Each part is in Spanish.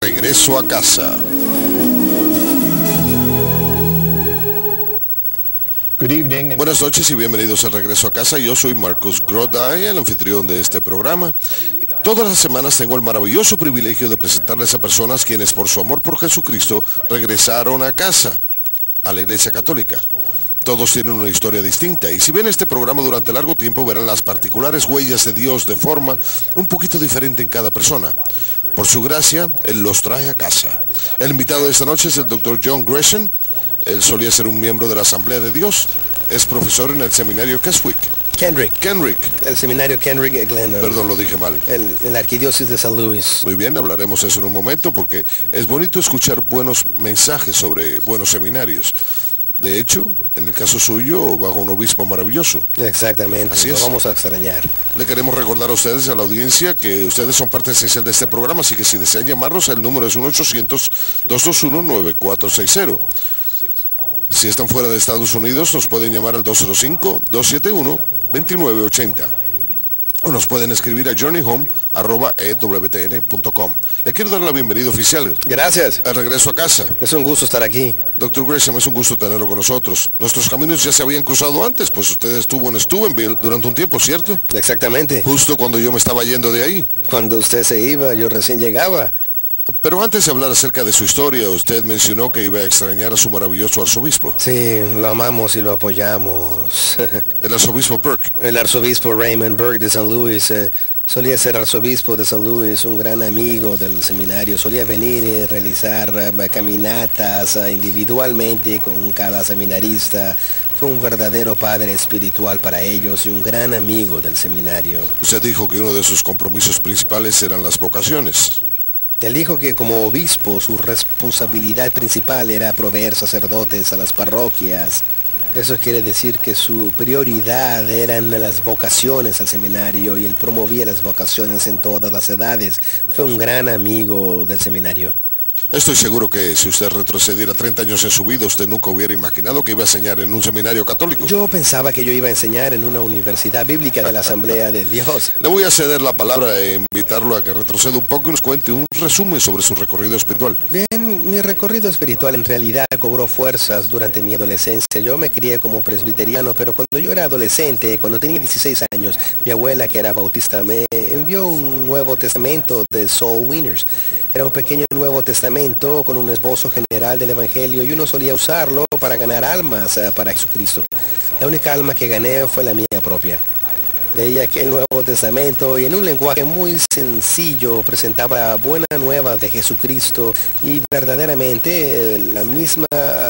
Regreso a casa. Good evening. Buenas noches y bienvenidos a Regreso a Casa. Yo soy Marcos Groday, el anfitrión de este programa. Todas las semanas tengo el maravilloso privilegio de presentarles a personas quienes por su amor por Jesucristo regresaron a casa, a la Iglesia Católica. Todos tienen una historia distinta y si ven este programa durante largo tiempo verán las particulares huellas de Dios de forma un poquito diferente en cada persona. Por su gracia, Él los trae a casa. El invitado de esta noche es el Dr. John Gresham. Él solía ser un miembro de la Asamblea de Dios. Es profesor en el seminario Keswick. Kenrick. El seminario Kenrick Glen. Perdón, lo dije mal. En la arquidiócesis de San Luis. Muy bien, hablaremos eso en un momento porque es bonito escuchar buenos mensajes sobre buenos seminarios. De hecho, en el caso suyo, bajo un obispo maravilloso. Exactamente, Así lo es. vamos a extrañar. Le queremos recordar a ustedes, a la audiencia, que ustedes son parte esencial de este programa, así que si desean llamarnos, el número es 1-800-221-9460. Si están fuera de Estados Unidos, nos pueden llamar al 205-271-2980. O nos pueden escribir a journeyhome@ewtn.com. Le quiero dar la bienvenida oficial. Gracias. Al regreso a casa. Es un gusto estar aquí. Dr. Gresham, es un gusto tenerlo con nosotros. Nuestros caminos ya se habían cruzado antes, pues usted estuvo en Steubenville durante un tiempo, ¿cierto? Exactamente. Justo cuando yo me estaba yendo de ahí. Cuando usted se iba, yo recién llegaba. Pero antes de hablar acerca de su historia, usted mencionó que iba a extrañar a su maravilloso arzobispo. Sí, lo amamos y lo apoyamos. El arzobispo Burke. El arzobispo Raymond Burke de San Luis solía ser arzobispo de San Luis, un gran amigo del seminario. Solía venir y realizar caminatas individualmente con cada seminarista. Fue un verdadero padre espiritual para ellos y un gran amigo del seminario. Usted dijo que uno de sus compromisos principales eran las vocaciones. Él dijo que como obispo su responsabilidad principal era proveer sacerdotes a las parroquias. Eso quiere decir que su prioridad eran las vocaciones al seminario y él promovía las vocaciones en todas las edades. Fue un gran amigo del seminario. Estoy seguro que si usted retrocediera 30 años en su vida, usted nunca hubiera imaginado que iba a enseñar en un seminario católico. Yo pensaba que yo iba a enseñar en una universidad bíblica de la Asamblea de Dios. Le voy a ceder la palabra e invitarlo a que retroceda un poco y nos cuente un resumen sobre su recorrido espiritual. Bien, mi recorrido espiritual en realidad cobró fuerzas durante mi adolescencia. Yo me crié como presbiteriano, pero cuando yo era adolescente, cuando tenía 16 años, mi abuela, que era bautista, me envió un Nuevo Testamento de Soul Winners. Era un pequeño Nuevo Testamento con un esbozo general del Evangelio y uno solía usarlo para ganar almas para Jesucristo. La única alma que gané fue la mía propia. Leí aquel Nuevo Testamento y en un lenguaje muy sencillo presentaba buena nueva de Jesucristo y verdaderamente la misma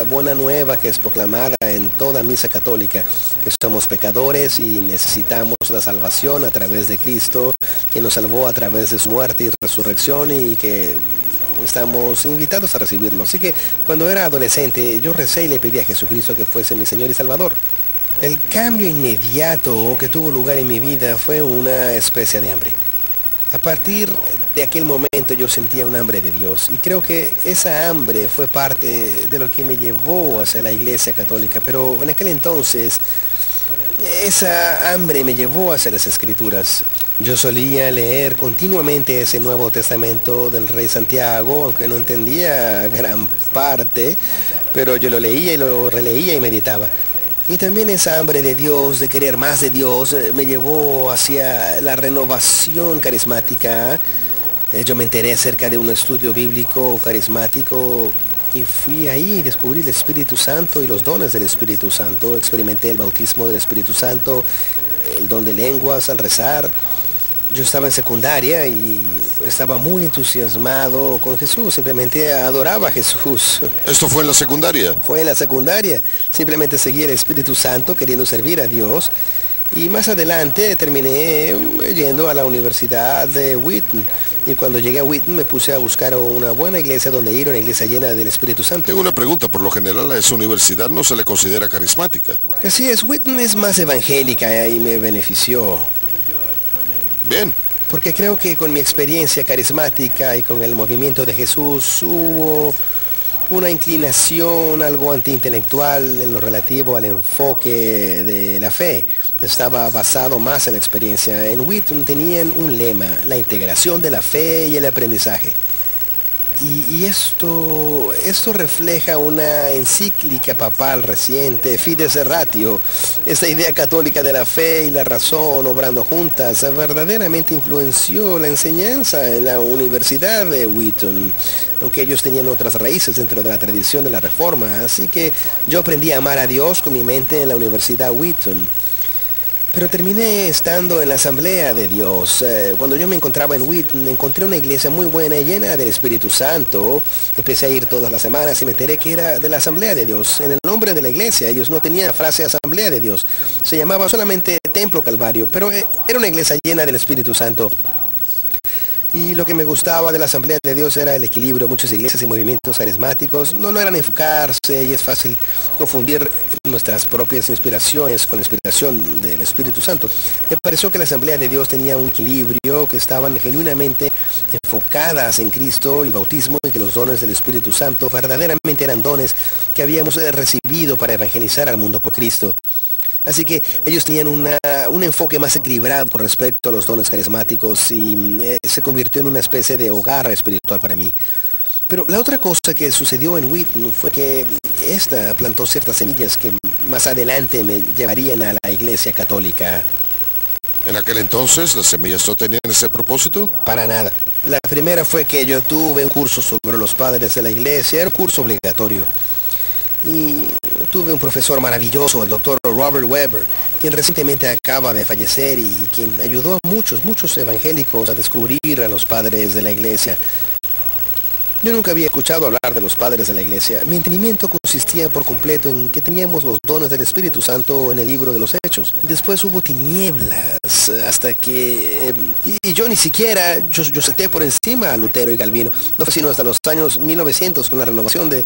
buena nueva que es proclamada en toda misa católica, que somos pecadores y necesitamos la salvación a través de Cristo, que nos salvó a través de su muerte y resurrección y que estamos invitados a recibirlo. Así que cuando era adolescente yo recé y le pedí a Jesucristo que fuese mi Señor y Salvador. El cambio inmediato que tuvo lugar en mi vida fue una especie de hambre. A partir de aquel momento yo sentía un hambre de Dios y creo que esa hambre fue parte de lo que me llevó hacia la Iglesia Católica, pero en aquel entonces esa hambre me llevó hacia las Escrituras. Yo solía leer continuamente ese Nuevo Testamento del Rey Santiago, aunque no entendía gran parte, pero yo lo leía y lo releía y meditaba. Y también esa hambre de Dios, de querer más de Dios, me llevó hacia la renovación carismática. Yo me enteré acerca de un estudio bíblico carismático y fui ahí y descubrí el Espíritu Santo y los dones del Espíritu Santo. Experimenté el bautismo del Espíritu Santo, el don de lenguas al rezar. Yo estaba en secundaria y estaba muy entusiasmado con Jesús, simplemente adoraba a Jesús. ¿Esto fue en la secundaria? Fue en la secundaria, simplemente seguí el Espíritu Santo queriendo servir a Dios. Y más adelante terminé yendo a la Universidad de Wheaton. Y cuando llegué a Wheaton me puse a buscar una buena iglesia donde ir, una iglesia llena del Espíritu Santo. Tengo una pregunta, por lo general a esa universidad no se le considera carismática. Así es, Wheaton es más evangélica y me benefició. Bien. Porque creo que con mi experiencia carismática y con el movimiento de Jesús hubo una inclinación algo antiintelectual en lo relativo al enfoque de la fe. Estaba basado más en la experiencia. En Wheaton tenían un lema, la integración de la fe y el aprendizaje. Y esto refleja una encíclica papal reciente, Fides Ratio. Esta idea católica de la fe y la razón obrando juntas verdaderamente influenció la enseñanza en la Universidad de Wheaton, aunque ellos tenían otras raíces dentro de la tradición de la Reforma. Así que yo aprendí a amar a Dios con mi mente en la Universidad Wheaton. Pero terminé estando en la Asamblea de Dios. Cuando yo me encontraba en Wheaton, encontré una iglesia muy buena y llena del Espíritu Santo. Empecé a ir todas las semanas y me enteré que era de la Asamblea de Dios. En el nombre de la iglesia, ellos no tenían la frase Asamblea de Dios. Se llamaba solamente Templo Calvario, pero era una iglesia llena del Espíritu Santo. Y lo que me gustaba de la Asamblea de Dios era el equilibrio. Muchas iglesias y movimientos carismáticos no logran enfocarse y es fácil confundir nuestras propias inspiraciones con la inspiración del Espíritu Santo. Me pareció que la Asamblea de Dios tenía un equilibrio, que estaban genuinamente enfocadas en Cristo y el bautismo, y que los dones del Espíritu Santo verdaderamente eran dones que habíamos recibido para evangelizar al mundo por Cristo. Así que ellos tenían un enfoque más equilibrado con respecto a los dones carismáticos y se convirtió en una especie de hogar espiritual para mí. Pero la otra cosa que sucedió en Wheaton fue que esta plantó ciertas semillas que más adelante me llevarían a la iglesia católica. ¿En aquel entonces las semillas no tenían ese propósito? Para nada. La primera fue que yo tuve un curso sobre los padres de la iglesia, era un curso obligatorio. Y tuve un profesor maravilloso, el doctor Robert Weber, quien recientemente acaba de fallecer y quien ayudó a muchos evangélicos a descubrir a los padres de la iglesia. Yo nunca había escuchado hablar de los padres de la iglesia. Mi entendimiento consistía por completo en que teníamos los dones del Espíritu Santo en el libro de los Hechos. Y después hubo tinieblas hasta que... Y yo ni siquiera... Yo salté por encima a Lutero y Calvino. No fue sino hasta los años 1900 con la renovación de...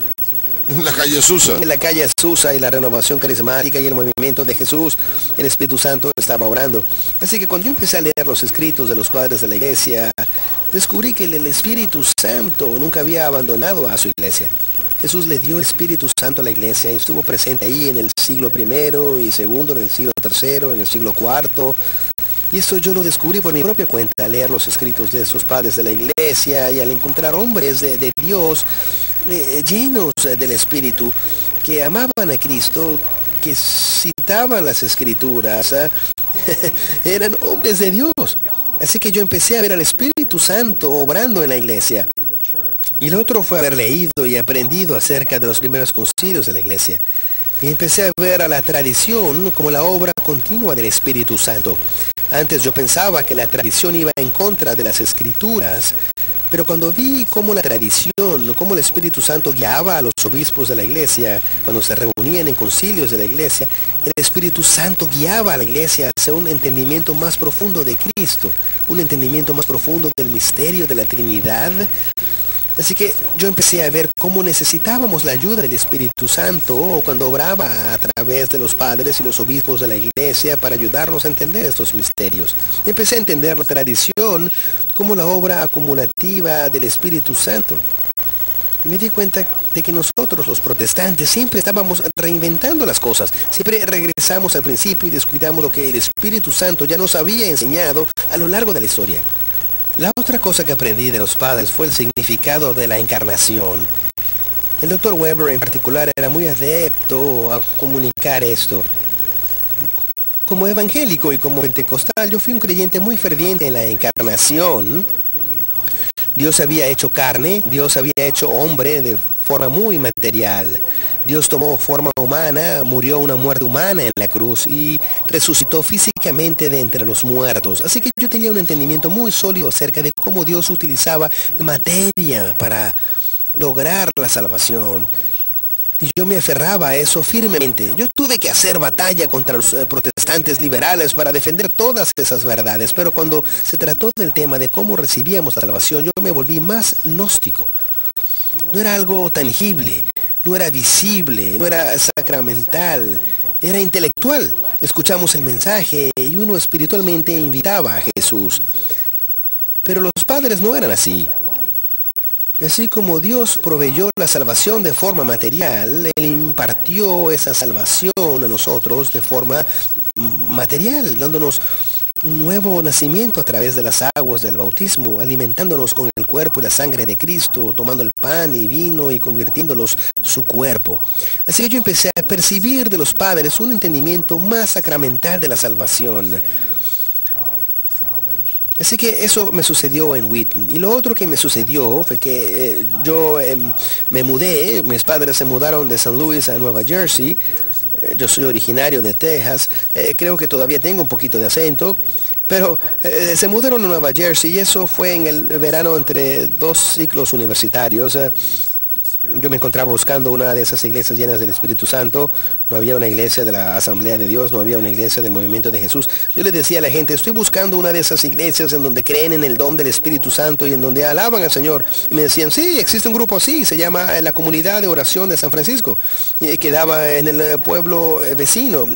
La calle Azusa. La calle Azusa y la renovación carismática y el movimiento de Jesús, el Espíritu Santo estaba obrando. Así que cuando yo empecé a leer los escritos de los padres de la iglesia, descubrí que el Espíritu Santo nunca había abandonado a su iglesia. Jesús le dio el Espíritu Santo a la iglesia y estuvo presente ahí en el siglo I y II, en el siglo III, en el siglo IV. Y esto yo lo descubrí por mi propia cuenta, al leer los escritos de esos padres de la iglesia y al encontrar hombres de Dios llenos del Espíritu, que amaban a Cristo, que citaban las Escrituras, eran hombres de Dios. Así que yo empecé a ver al Espíritu Santo obrando en la iglesia. Y lo otro fue haber leído y aprendido acerca de los primeros concilios de la iglesia. Y empecé a ver a la tradición como la obra continua del Espíritu Santo. Antes yo pensaba que la tradición iba en contra de las Escrituras, pero cuando vi cómo la tradición, cómo el Espíritu Santo guiaba a los obispos de la iglesia, cuando se reunían en concilios de la iglesia, el Espíritu Santo guiaba a la iglesia hacia un entendimiento más profundo de Cristo, un entendimiento más profundo del misterio de la Trinidad. Así que yo empecé a ver cómo necesitábamos la ayuda del Espíritu Santo cuando obraba a través de los padres y los obispos de la iglesia para ayudarnos a entender estos misterios. Empecé a entender la tradición como la obra acumulativa del Espíritu Santo. Y me di cuenta de que nosotros, los protestantes, siempre estábamos reinventando las cosas. Siempre regresamos al principio y descuidamos lo que el Espíritu Santo ya nos había enseñado a lo largo de la historia. La otra cosa que aprendí de los padres fue el significado de la encarnación. El Dr. Weber en particular era muy adepto a comunicar esto. Como evangélico y como pentecostal, yo fui un creyente muy ferviente en la encarnación. Dios había hecho carne, Dios había hecho hombre de forma muy material. Dios tomó forma humana, murió una muerte humana en la cruz y resucitó físicamente de entre los muertos. Así que yo tenía un entendimiento muy sólido acerca de cómo Dios utilizaba la materia para lograr la salvación. Y yo me aferraba a eso firmemente. Yo tuve que hacer batalla contra los protestantes liberales para defender todas esas verdades, pero cuando se trató del tema de cómo recibíamos la salvación, yo me volví más gnóstico. No era algo tangible, no era visible, no era sacramental, era intelectual. Escuchamos el mensaje y uno espiritualmente invitaba a Jesús. Pero los padres no eran así. Así como Dios proveyó la salvación de forma material, Él impartió esa salvación a nosotros de forma material, dándonos un nuevo nacimiento a través de las aguas del bautismo, alimentándonos con el cuerpo y la sangre de Cristo, tomando el pan y vino y convirtiéndolos su cuerpo. Así que yo empecé a percibir de los padres un entendimiento más sacramental de la salvación. Así que eso me sucedió en Wheaton. Y lo otro que me sucedió fue que yo me mudé, mis padres se mudaron de St. Louis a Nueva Jersey. Yo soy originario de Texas, creo que todavía tengo un poquito de acento, pero se mudaron a Nueva Jersey y eso fue en el verano entre 2 ciclos universitarios. Yo me encontraba buscando una de esas iglesias llenas del Espíritu Santo. No había una iglesia de la Asamblea de Dios, no había una iglesia del Movimiento de Jesús. Yo le decía a la gente, estoy buscando una de esas iglesias en donde creen en el don del Espíritu Santo y en donde alaban al Señor. Y me decían, sí, existe un grupo así, se llama la Comunidad de Oración de San Francisco. Y quedaba en el pueblo vecino.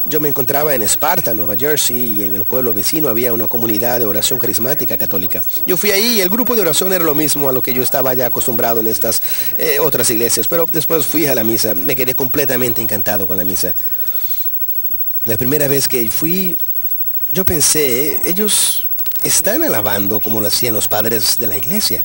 Yo me encontraba en Esparta, Nueva Jersey, y en el pueblo vecino había una comunidad de oración carismática católica. Yo fui ahí y el grupo de oración era lo mismo a lo que yo estaba ya acostumbrado en estas otras iglesias, pero después fui a la misa, me quedé completamente encantado con la misa. La primera vez que fui, yo pensé, ellos están alabando como lo hacían los padres de la iglesia.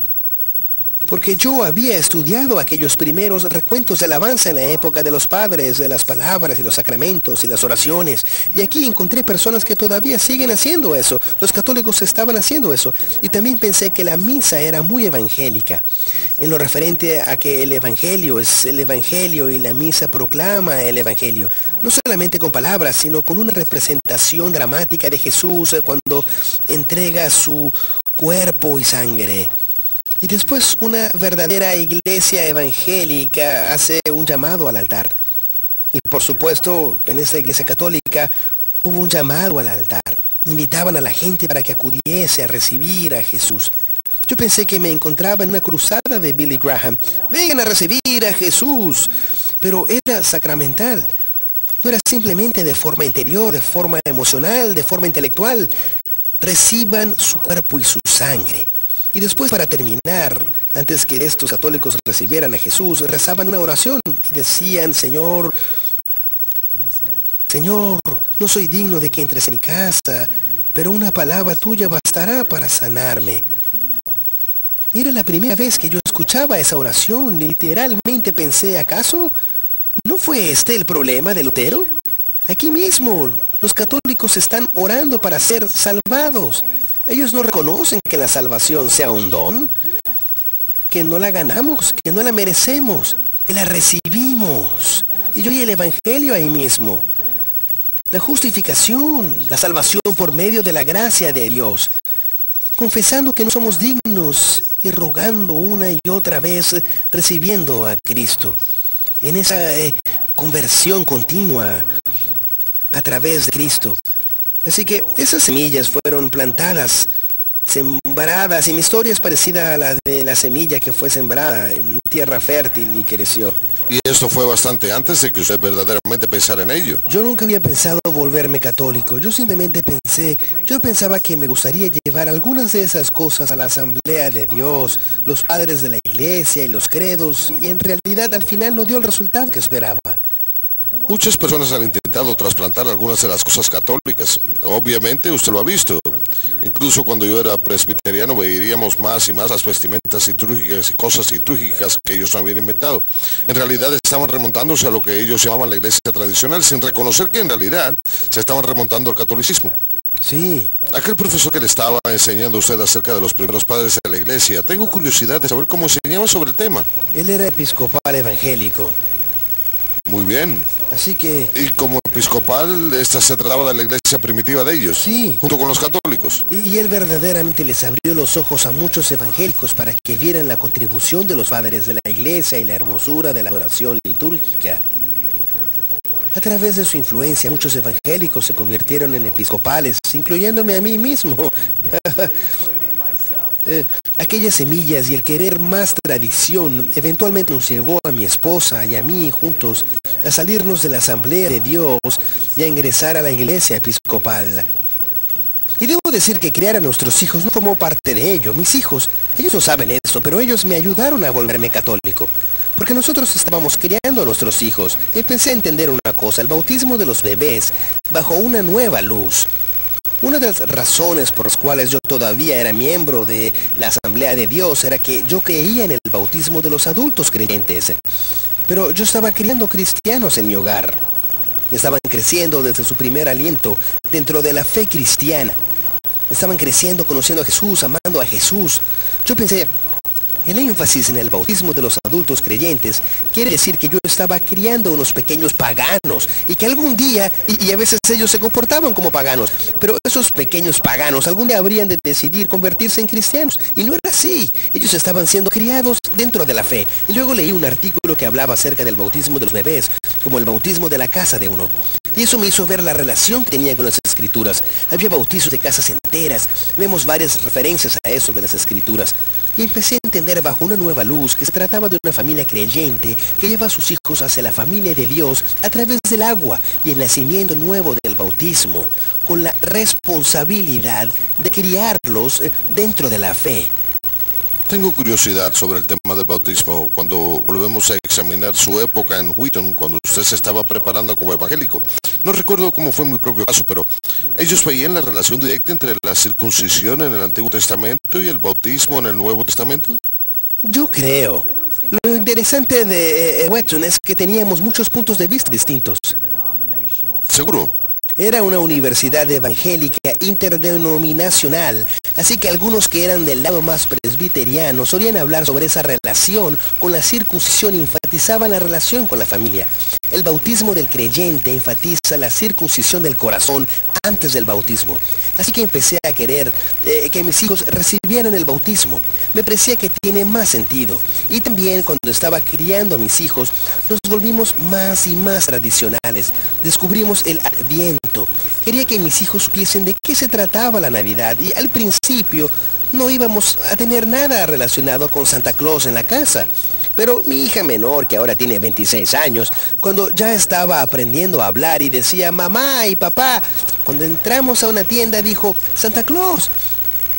Porque yo había estudiado aquellos primeros recuentos de alabanza en la época de los padres, de las palabras y los sacramentos y las oraciones. Y aquí encontré personas que todavía siguen haciendo eso. Los católicos estaban haciendo eso. Y también pensé que la misa era muy evangélica. En lo referente a que el evangelio es el evangelio y la misa proclama el evangelio. No solamente con palabras, sino con una representación dramática de Jesús cuando entrega su cuerpo y sangre. Y después una verdadera iglesia evangélica hace un llamado al altar. Y por supuesto, en esta iglesia católica hubo un llamado al altar. Invitaban a la gente para que acudiese a recibir a Jesús. Yo pensé que me encontraba en una cruzada de Billy Graham. Vengan a recibir a Jesús. Pero era sacramental. No era simplemente de forma interior, de forma emocional, de forma intelectual. Reciban su cuerpo y su sangre. Y después, para terminar, antes que estos católicos recibieran a Jesús, rezaban una oración y decían, Señor, no soy digno de que entres en mi casa, pero una palabra tuya bastará para sanarme. Era la primera vez que yo escuchaba esa oración y literalmente pensé, ¿acaso no fue este el problema de Lutero? Aquí mismo, los católicos están orando para ser salvados. Ellos no reconocen que la salvación sea un don, que no la ganamos, que no la merecemos, que la recibimos. Y yo vi el Evangelio ahí mismo. La justificación, la salvación por medio de la gracia de Dios. Confesando que no somos dignos y rogando una y otra vez, recibiendo a Cristo. En esa conversión continua a través de Cristo. Así que esas semillas fueron plantadas, sembradas, y mi historia es parecida a la de la semilla que fue sembrada en tierra fértil y creció. Y esto fue bastante antes de que usted verdaderamente pensara en ello. Yo nunca había pensado volverme católico. Yo simplemente pensaba que me gustaría llevar algunas de esas cosas a la Asamblea de Dios, los padres de la iglesia y los credos, y en realidad al final no dio el resultado que esperaba. Muchas personas han intentado trasplantar algunas de las cosas católicas. Obviamente usted lo ha visto. Incluso cuando yo era presbiteriano veíamos más y más las vestimentas litúrgicas y cosas litúrgicas que ellos habían inventado. En realidad estaban remontándose a lo que ellos llamaban la iglesia tradicional, sin reconocer que en realidad se estaban remontando al catolicismo. Sí. Aquel profesor que le estaba enseñando a usted acerca de los primeros padres de la iglesia, tengo curiosidad de saber cómo enseñaba sobre el tema. Él era episcopal evangélico. Muy bien. Así que... Y como episcopal, esta se trataba de la iglesia primitiva de ellos. Sí. Junto con los católicos. Y él verdaderamente les abrió los ojos a muchos evangélicos para que vieran la contribución de los padres de la iglesia y la hermosura de la adoración litúrgica. A través de su influencia, muchos evangélicos se convirtieron en episcopales, incluyéndome a mí mismo. Aquellas semillas y el querer más tradición eventualmente nos llevó a mi esposa y a mí juntos a salirnos de la Asamblea de Dios y a ingresar a la iglesia episcopal. Y debo decir que criar a nuestros hijos no formó parte de ello. Mis hijos, ellos no saben eso, pero ellos me ayudaron a volverme católico. Porque nosotros estábamos criando a nuestros hijos. Y empecé a entender una cosa, el bautismo de los bebés bajo una nueva luz. Una de las razones por las cuales yo todavía era miembro de la Asamblea de Dios era que yo creía en el bautismo de los adultos creyentes. Pero yo estaba criando cristianos en mi hogar. Estaban creciendo desde su primer aliento dentro de la fe cristiana. Estaban creciendo, conociendo a Jesús, amando a Jesús. Yo pensé, el énfasis en el bautismo de los adultos creyentes quiere decir que yo estaba criando unos pequeños paganos y que algún día, y a veces ellos se comportaban como paganos, pero esos pequeños paganos algún día habrían de decidir convertirse en cristianos. Y no era así. Ellos estaban siendo criados dentro de la fe. Y luego leí un artículo que hablaba acerca del bautismo de los bebés, como el bautismo de la casa de uno. Y eso me hizo ver la relación que tenía con las escrituras. Había bautizos de casas enteras. Vemos varias referencias a eso de las escrituras. Y empecé a entender bajo una nueva luz que se trataba de una familia creyente que lleva a sus hijos hacia la familia de Dios a través del agua y el nacimiento nuevo del bautismo, con la responsabilidad de criarlos dentro de la fe. Tengo curiosidad sobre el tema del bautismo cuando volvemos a examinar su época en Wheaton, cuando usted se estaba preparando como evangélico. No recuerdo cómo fue mi propio caso, pero ellos veían la relación directa entre la circuncisión en el Antiguo Testamento y el bautismo en el Nuevo Testamento. Yo creo. Lo interesante de Wheaton es que teníamos muchos puntos de vista distintos. Seguro. Era una universidad evangélica interdenominacional, así que algunos que eran del lado más presbiteriano solían hablar sobre esa relación con la circuncisión y enfatizaban la relación con la familia. El bautismo del creyente enfatiza la circuncisión del corazón antes del bautismo. Así que empecé a querer que mis hijos recibieran el bautismo. Me parecía que tiene más sentido. Y también cuando estaba criando a mis hijos, nos volvimos más y más tradicionales. Descubrimos el Adviento. Quería que mis hijos supiesen de qué se trataba la Navidad. Y al principio no íbamos a tener nada relacionado con Santa Claus en la casa. Pero mi hija menor, que ahora tiene 26 años, cuando ya estaba aprendiendo a hablar y decía mamá y papá, cuando entramos a una tienda dijo Santa Claus.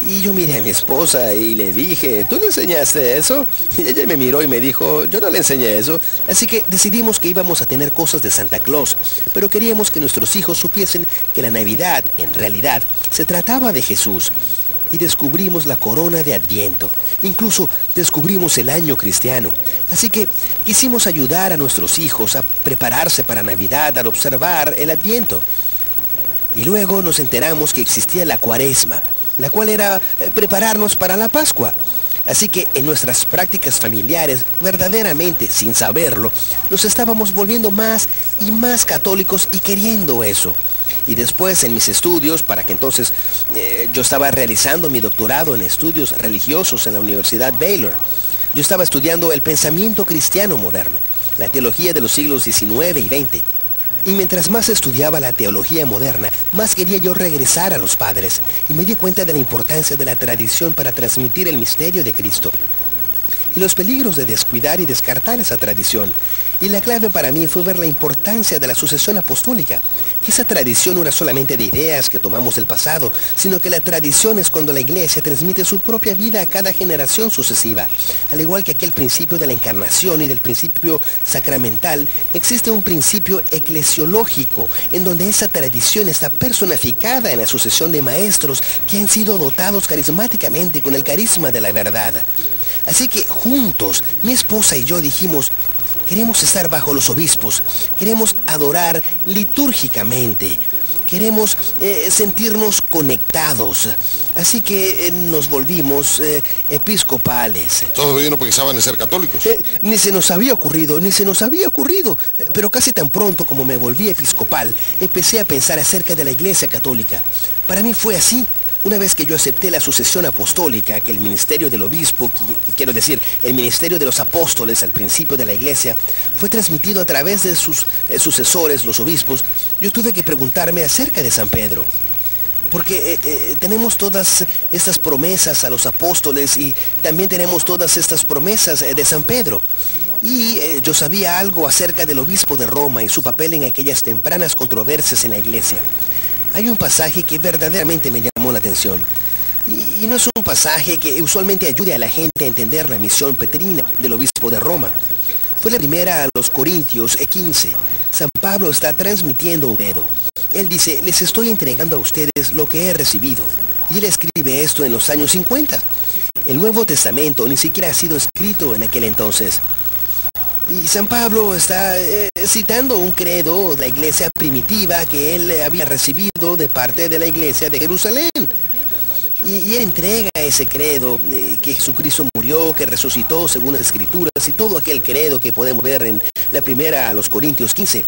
Y yo miré a mi esposa y le dije, ¿tú le enseñaste eso? Y ella me miró y me dijo, yo no le enseñé eso. Así que decidimos que íbamos a tener cosas de Santa Claus, pero queríamos que nuestros hijos supiesen que la Navidad, en realidad, se trataba de Jesús. Y descubrimos la corona de Adviento. Incluso descubrimos el año cristiano. Así que quisimos ayudar a nuestros hijos a prepararse para Navidad al observar el Adviento. Y luego nos enteramos que existía la Cuaresma, la cual era prepararnos para la Pascua. Así que en nuestras prácticas familiares, verdaderamente sin saberlo, nos estábamos volviendo más y más católicos y queriendo eso. Y después en mis estudios, para que entonces yo estaba realizando mi doctorado en estudios religiosos en la Universidad Baylor. Yo estaba estudiando el pensamiento cristiano moderno, la teología de los siglos XIX y XX. Y mientras más estudiaba la teología moderna, más quería yo regresar a los padres. Y me di cuenta de la importancia de la tradición para transmitir el misterio de Cristo. Y los peligros de descuidar y descartar esa tradición. Y la clave para mí fue ver la importancia de la sucesión apostólica. Que esa tradición no era solamente de ideas que tomamos del pasado, sino que la tradición es cuando la iglesia transmite su propia vida a cada generación sucesiva. Al igual que aquel principio de la encarnación y del principio sacramental, existe un principio eclesiológico, en donde esa tradición está personificada en la sucesión de maestros que han sido dotados carismáticamente con el carisma de la verdad. Así que juntos, mi esposa y yo dijimos, queremos estar bajo los obispos, queremos adorar litúrgicamente, queremos sentirnos conectados. Así que nos volvimos episcopales. Todavía no pensaban en ser católicos. Ni se nos había ocurrido. Pero casi tan pronto como me volví episcopal, empecé a pensar acerca de la Iglesia Católica. Para mí fue así. Una vez que yo acepté la sucesión apostólica, que el ministerio del obispo, quiero decir, el ministerio de los apóstoles al principio de la iglesia, fue transmitido a través de sus sucesores, los obispos, yo tuve que preguntarme acerca de San Pedro. Porque tenemos todas estas promesas a los apóstoles y también tenemos todas estas promesas de San Pedro. Y yo sabía algo acerca del obispo de Roma y su papel en aquellas tempranas controversias en la iglesia. Hay un pasaje que verdaderamente me llamó la atención. Y no es un pasaje que usualmente ayude a la gente a entender la misión petrina del obispo de Roma. Fue la primera a los Corintios 15. San Pablo está transmitiendo un dedo. Él dice, les estoy entregando a ustedes lo que he recibido. Y él escribe esto en los años 50. El Nuevo Testamento ni siquiera ha sido escrito en aquel entonces. Y San Pablo está citando un credo de la iglesia primitiva que él había recibido de parte de la iglesia de Jerusalén. Y él entrega ese credo, que Jesucristo murió, que resucitó según las Escrituras, y todo aquel credo que podemos ver en la primera a los Corintios 15.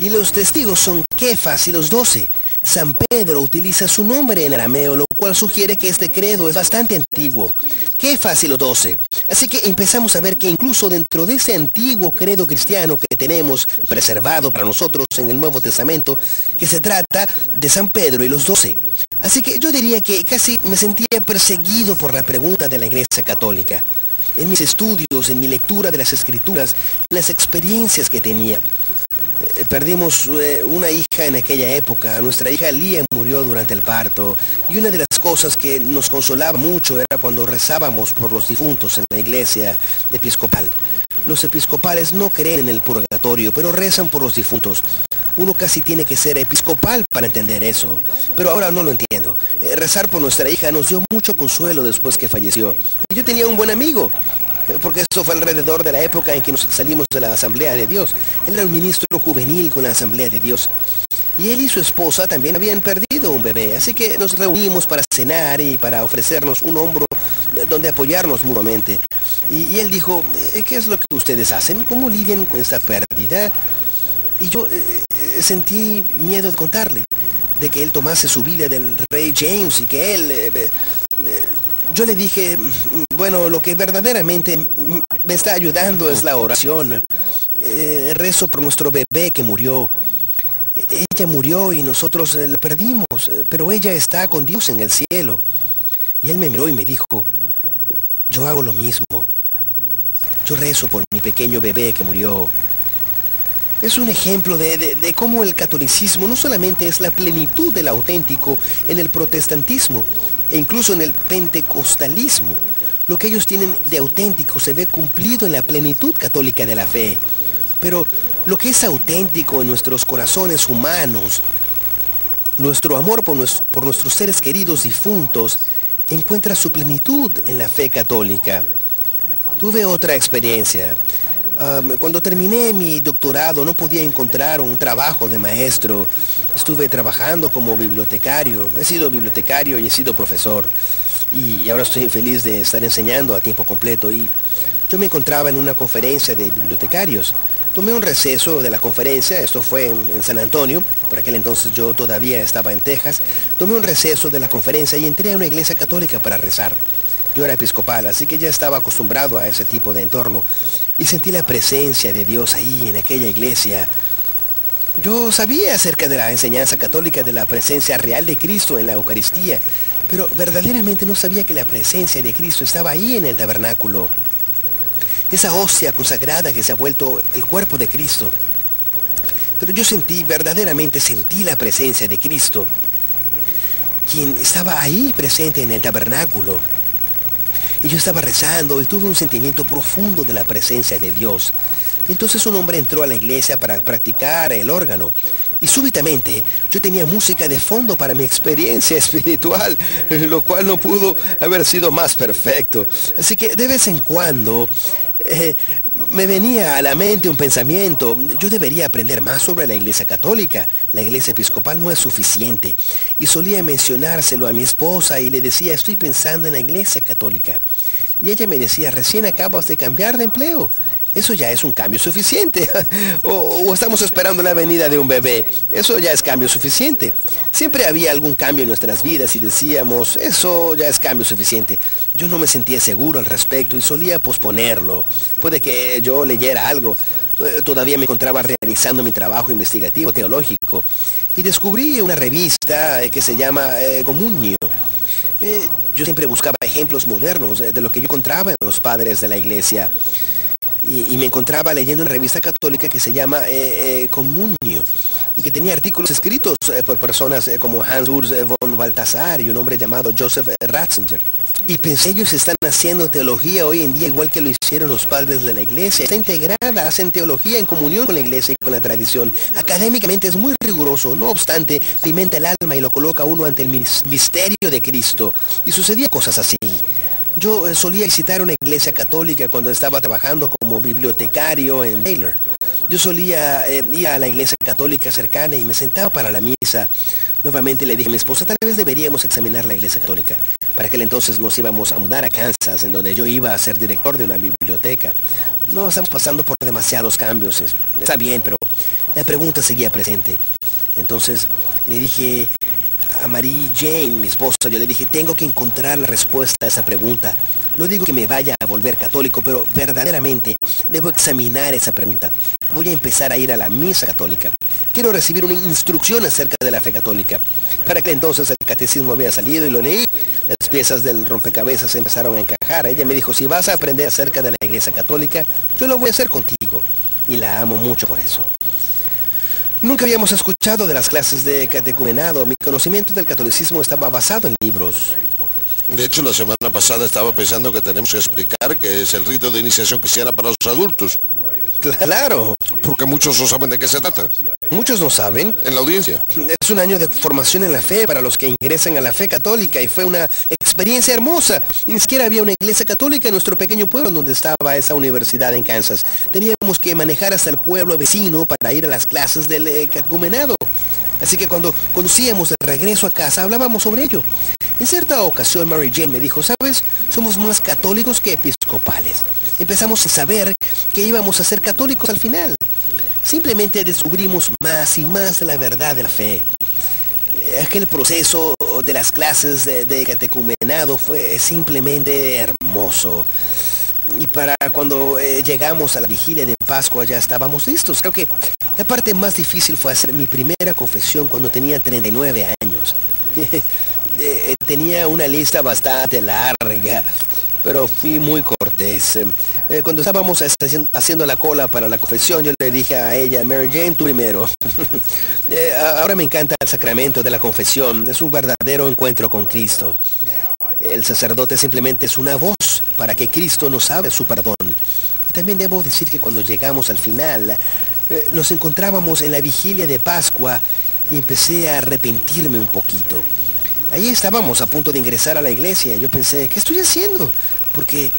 Y los testigos son Kefas y los 12. San Pedro utiliza su nombre en arameo, lo cual sugiere que este credo es bastante antiguo. Kefas y los 12. Así que empezamos a ver que incluso dentro de ese antiguo credo cristiano que tenemos preservado para nosotros en el Nuevo Testamento, que se trata de San Pedro y los 12. Así que yo diría que casi me sentía perseguido por la pregunta de la Iglesia Católica. En mis estudios, en mi lectura de las Escrituras, las experiencias que tenía. Perdimos una hija en aquella época. Nuestra hija Lía murió durante el parto. Y una de las cosas que nos consolaba mucho era cuando rezábamos por los difuntos en la iglesia episcopal. Los episcopales no creen en el purgatorio, pero rezan por los difuntos. Uno casi tiene que ser episcopal para entender eso. Pero ahora no lo entiendo. Rezar por nuestra hija nos dio mucho consuelo después que falleció. Y yo tenía un buen amigo, porque eso fue alrededor de la época en que nos salimos de la Asamblea de Dios. Él era un ministro juvenil con la Asamblea de Dios. Y él y su esposa también habían perdido un bebé, así que nos reunimos para cenar y para ofrecernos un hombro donde apoyarnos mutuamente. Y él dijo, ¿qué es lo que ustedes hacen? ¿Cómo lidian con esta pérdida? Y yo sentí miedo de contarle, de que él tomase su Biblia del rey James y que él... yo le dije, bueno, lo que verdaderamente me está ayudando es la oración. Rezo por nuestro bebé que murió. Ella murió y nosotros la perdimos, pero ella está con Dios en el cielo. Y él me miró y me dijo, yo hago lo mismo. Yo rezo por mi pequeño bebé que murió. Es un ejemplo de cómo el catolicismo no solamente es la plenitud del auténtico en el protestantismo, e incluso en el pentecostalismo. Lo que ellos tienen de auténtico se ve cumplido en la plenitud católica de la fe. Pero lo que es auténtico en nuestros corazones humanos, nuestro amor por nuestros seres queridos difuntos, encuentra su plenitud en la fe católica. Tuve otra experiencia. Cuando terminé mi doctorado no podía encontrar un trabajo de maestro. Estuve trabajando como bibliotecario. He sido bibliotecario y he sido profesor. Y ahora estoy feliz de estar enseñando a tiempo completo. Y yo me encontraba en una conferencia de bibliotecarios. Tomé un receso de la conferencia, esto fue en San Antonio, por aquel entonces yo todavía estaba en Texas. Tomé un receso de la conferencia y entré a una iglesia católica para rezar. Yo era episcopal, así que ya estaba acostumbrado a ese tipo de entorno. Y sentí la presencia de Dios ahí, en aquella iglesia. Yo sabía acerca de la enseñanza católica de la presencia real de Cristo en la Eucaristía, pero verdaderamente no sabía que la presencia de Cristo estaba ahí en el tabernáculo. Esa hostia consagrada que se ha vuelto el cuerpo de Cristo. Pero yo verdaderamente sentí la presencia de Cristo, quien estaba ahí presente en el tabernáculo. Y yo estaba rezando y tuve un sentimiento profundo de la presencia de Dios. Entonces un hombre entró a la iglesia para practicar el órgano. Y súbitamente yo tenía música de fondo para mi experiencia espiritual, lo cual no pudo haber sido más perfecto. Así que de vez en cuando me venía a la mente un pensamiento. Yo debería aprender más sobre la iglesia católica. La iglesia episcopal no es suficiente. Y solía mencionárselo a mi esposa y le decía, estoy pensando en la iglesia católica. Y ella me decía, recién acabas de cambiar de empleo. Eso ya es un cambio suficiente. o estamos esperando la venida de un bebé. Eso ya es cambio suficiente. Siempre había algún cambio en nuestras vidas y decíamos, eso ya es cambio suficiente. Yo no me sentía seguro al respecto y solía posponerlo. Puede que yo leyera algo. Todavía me encontraba realizando mi trabajo investigativo teológico. Y descubrí una revista que se llama Comunio. Yo siempre buscaba ejemplos modernos de lo que yo encontraba en los padres de la iglesia. Y me encontraba leyendo una revista católica que se llama Comunio, y que tenía artículos escritos por personas como Hans Urs von Balthasar y un hombre llamado Joseph Ratzinger. Y pensé, ellos están haciendo teología hoy en día igual que lo hicieron los padres de la iglesia. Está integrada, hacen teología en comunión con la iglesia y con la tradición. Académicamente es muy riguroso, no obstante, alimenta el alma y lo coloca uno ante el misterio de Cristo. Y sucedían cosas así. Yo solía visitar una iglesia católica cuando estaba trabajando como bibliotecario en Baylor. Yo solía ir a la iglesia católica cercana y me sentaba para la misa. Nuevamente le dije a mi esposa, tal vez deberíamos examinar la iglesia católica. Para aquel entonces nos íbamos a mudar a Kansas, en donde yo iba a ser director de una biblioteca. No estamos pasando por demasiados cambios. Está bien, pero la pregunta seguía presente. Entonces le dije a Mary Jane, mi esposa, yo le dije, tengo que encontrar la respuesta a esa pregunta. No digo que me vaya a volver católico, pero verdaderamente debo examinar esa pregunta. Voy a empezar a ir a la misa católica. Quiero recibir una instrucción acerca de la fe católica. Para aquel entonces el catecismo había salido y lo leí. Las piezas del rompecabezas empezaron a encajar. Ella me dijo, si vas a aprender acerca de la iglesia católica, yo lo voy a hacer contigo. Y la amo mucho por eso. Nunca habíamos escuchado de las clases de catecumenado. Mi conocimiento del catolicismo estaba basado en libros. De hecho, la semana pasada estaba pensando que tenemos que explicar qué es el rito de iniciación cristiana para los adultos. Claro. Porque muchos no saben de qué se trata. Muchos no saben. En la audiencia. Es un año de formación en la fe para los que ingresan a la fe católica y fue una experiencia hermosa. Y ni siquiera había una iglesia católica en nuestro pequeño pueblo donde estaba esa universidad en Kansas. Teníamos que manejar hasta el pueblo vecino para ir a las clases del catecumenado. Así que cuando conducíamos de regreso a casa hablábamos sobre ello. En cierta ocasión Mary Jane me dijo, ¿sabes? Somos más católicos que episcopales. Empezamos a saber que íbamos a ser católicos al final. Simplemente descubrimos más y más de la verdad de la fe. Aquel proceso de las clases de catecumenado fue simplemente hermoso. Y para cuando llegamos a la vigilia de Pascua ya estábamos listos. Creo que la parte más difícil fue hacer mi primera confesión cuando tenía 39 años. Tenía una lista bastante larga, pero fui muy cortés. Cuando estábamos haciendo la cola para la confesión, yo le dije a ella, Mary Jane, tú primero. Ahora me encanta el sacramento de la confesión. Es un verdadero encuentro con Cristo. El sacerdote simplemente es una voz para que Cristo nos abra su perdón. Y también debo decir que cuando llegamos al final, nos encontrábamos en la vigilia de Pascua y empecé a arrepentirme un poquito. Ahí estábamos a punto de ingresar a la iglesia. Yo pensé, ¿qué estoy haciendo? Porque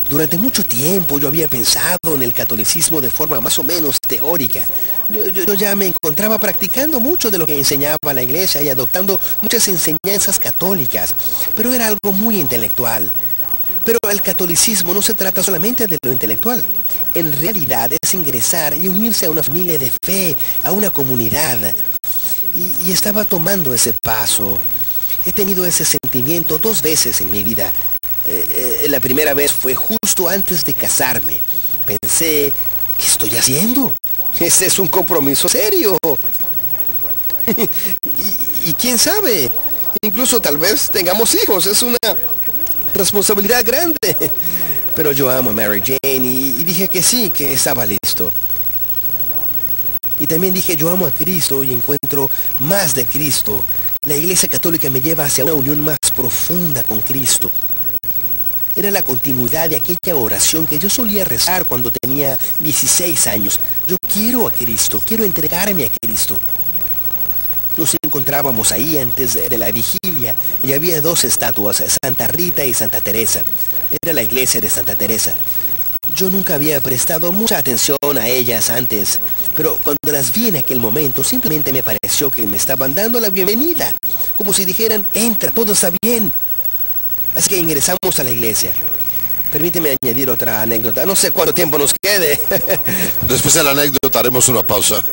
durante mucho tiempo yo había pensado en el catolicismo de forma más o menos teórica. Yo ya me encontraba practicando mucho de lo que enseñaba la iglesia y adoptando muchas enseñanzas católicas, pero era algo muy intelectual. Pero el catolicismo no se trata solamente de lo intelectual. En realidad es ingresar y unirse a una familia de fe, a una comunidad. Y estaba tomando ese paso. He tenido ese sentimiento 2 veces en mi vida. La primera vez fue justo antes de casarme. Pensé, ¿qué estoy haciendo? Este es un compromiso serio. y quién sabe, incluso tal vez tengamos hijos. Es una responsabilidad grande. Pero yo amo a Mary Jane y dije que sí, que estaba listo. Y también dije, yo amo a Cristo y encuentro más de Cristo. La Iglesia Católica me lleva hacia una unión más profunda con Cristo. Era la continuidad de aquella oración que yo solía rezar cuando tenía 16 años. Yo quiero a Cristo, quiero entregarme a Cristo. Nos encontrábamos ahí antes de la vigilia y había 2 estatuas, Santa Rita y Santa Teresa. Era la iglesia de Santa Teresa. Yo nunca había prestado mucha atención a ellas antes, pero cuando las vi en aquel momento, simplemente me pareció que me estaban dando la bienvenida, como si dijeran, entra, todo está bien. Así que ingresamos a la iglesia. Permíteme añadir otra anécdota, no sé cuánto tiempo nos quede. Después de la anécdota haremos una pausa.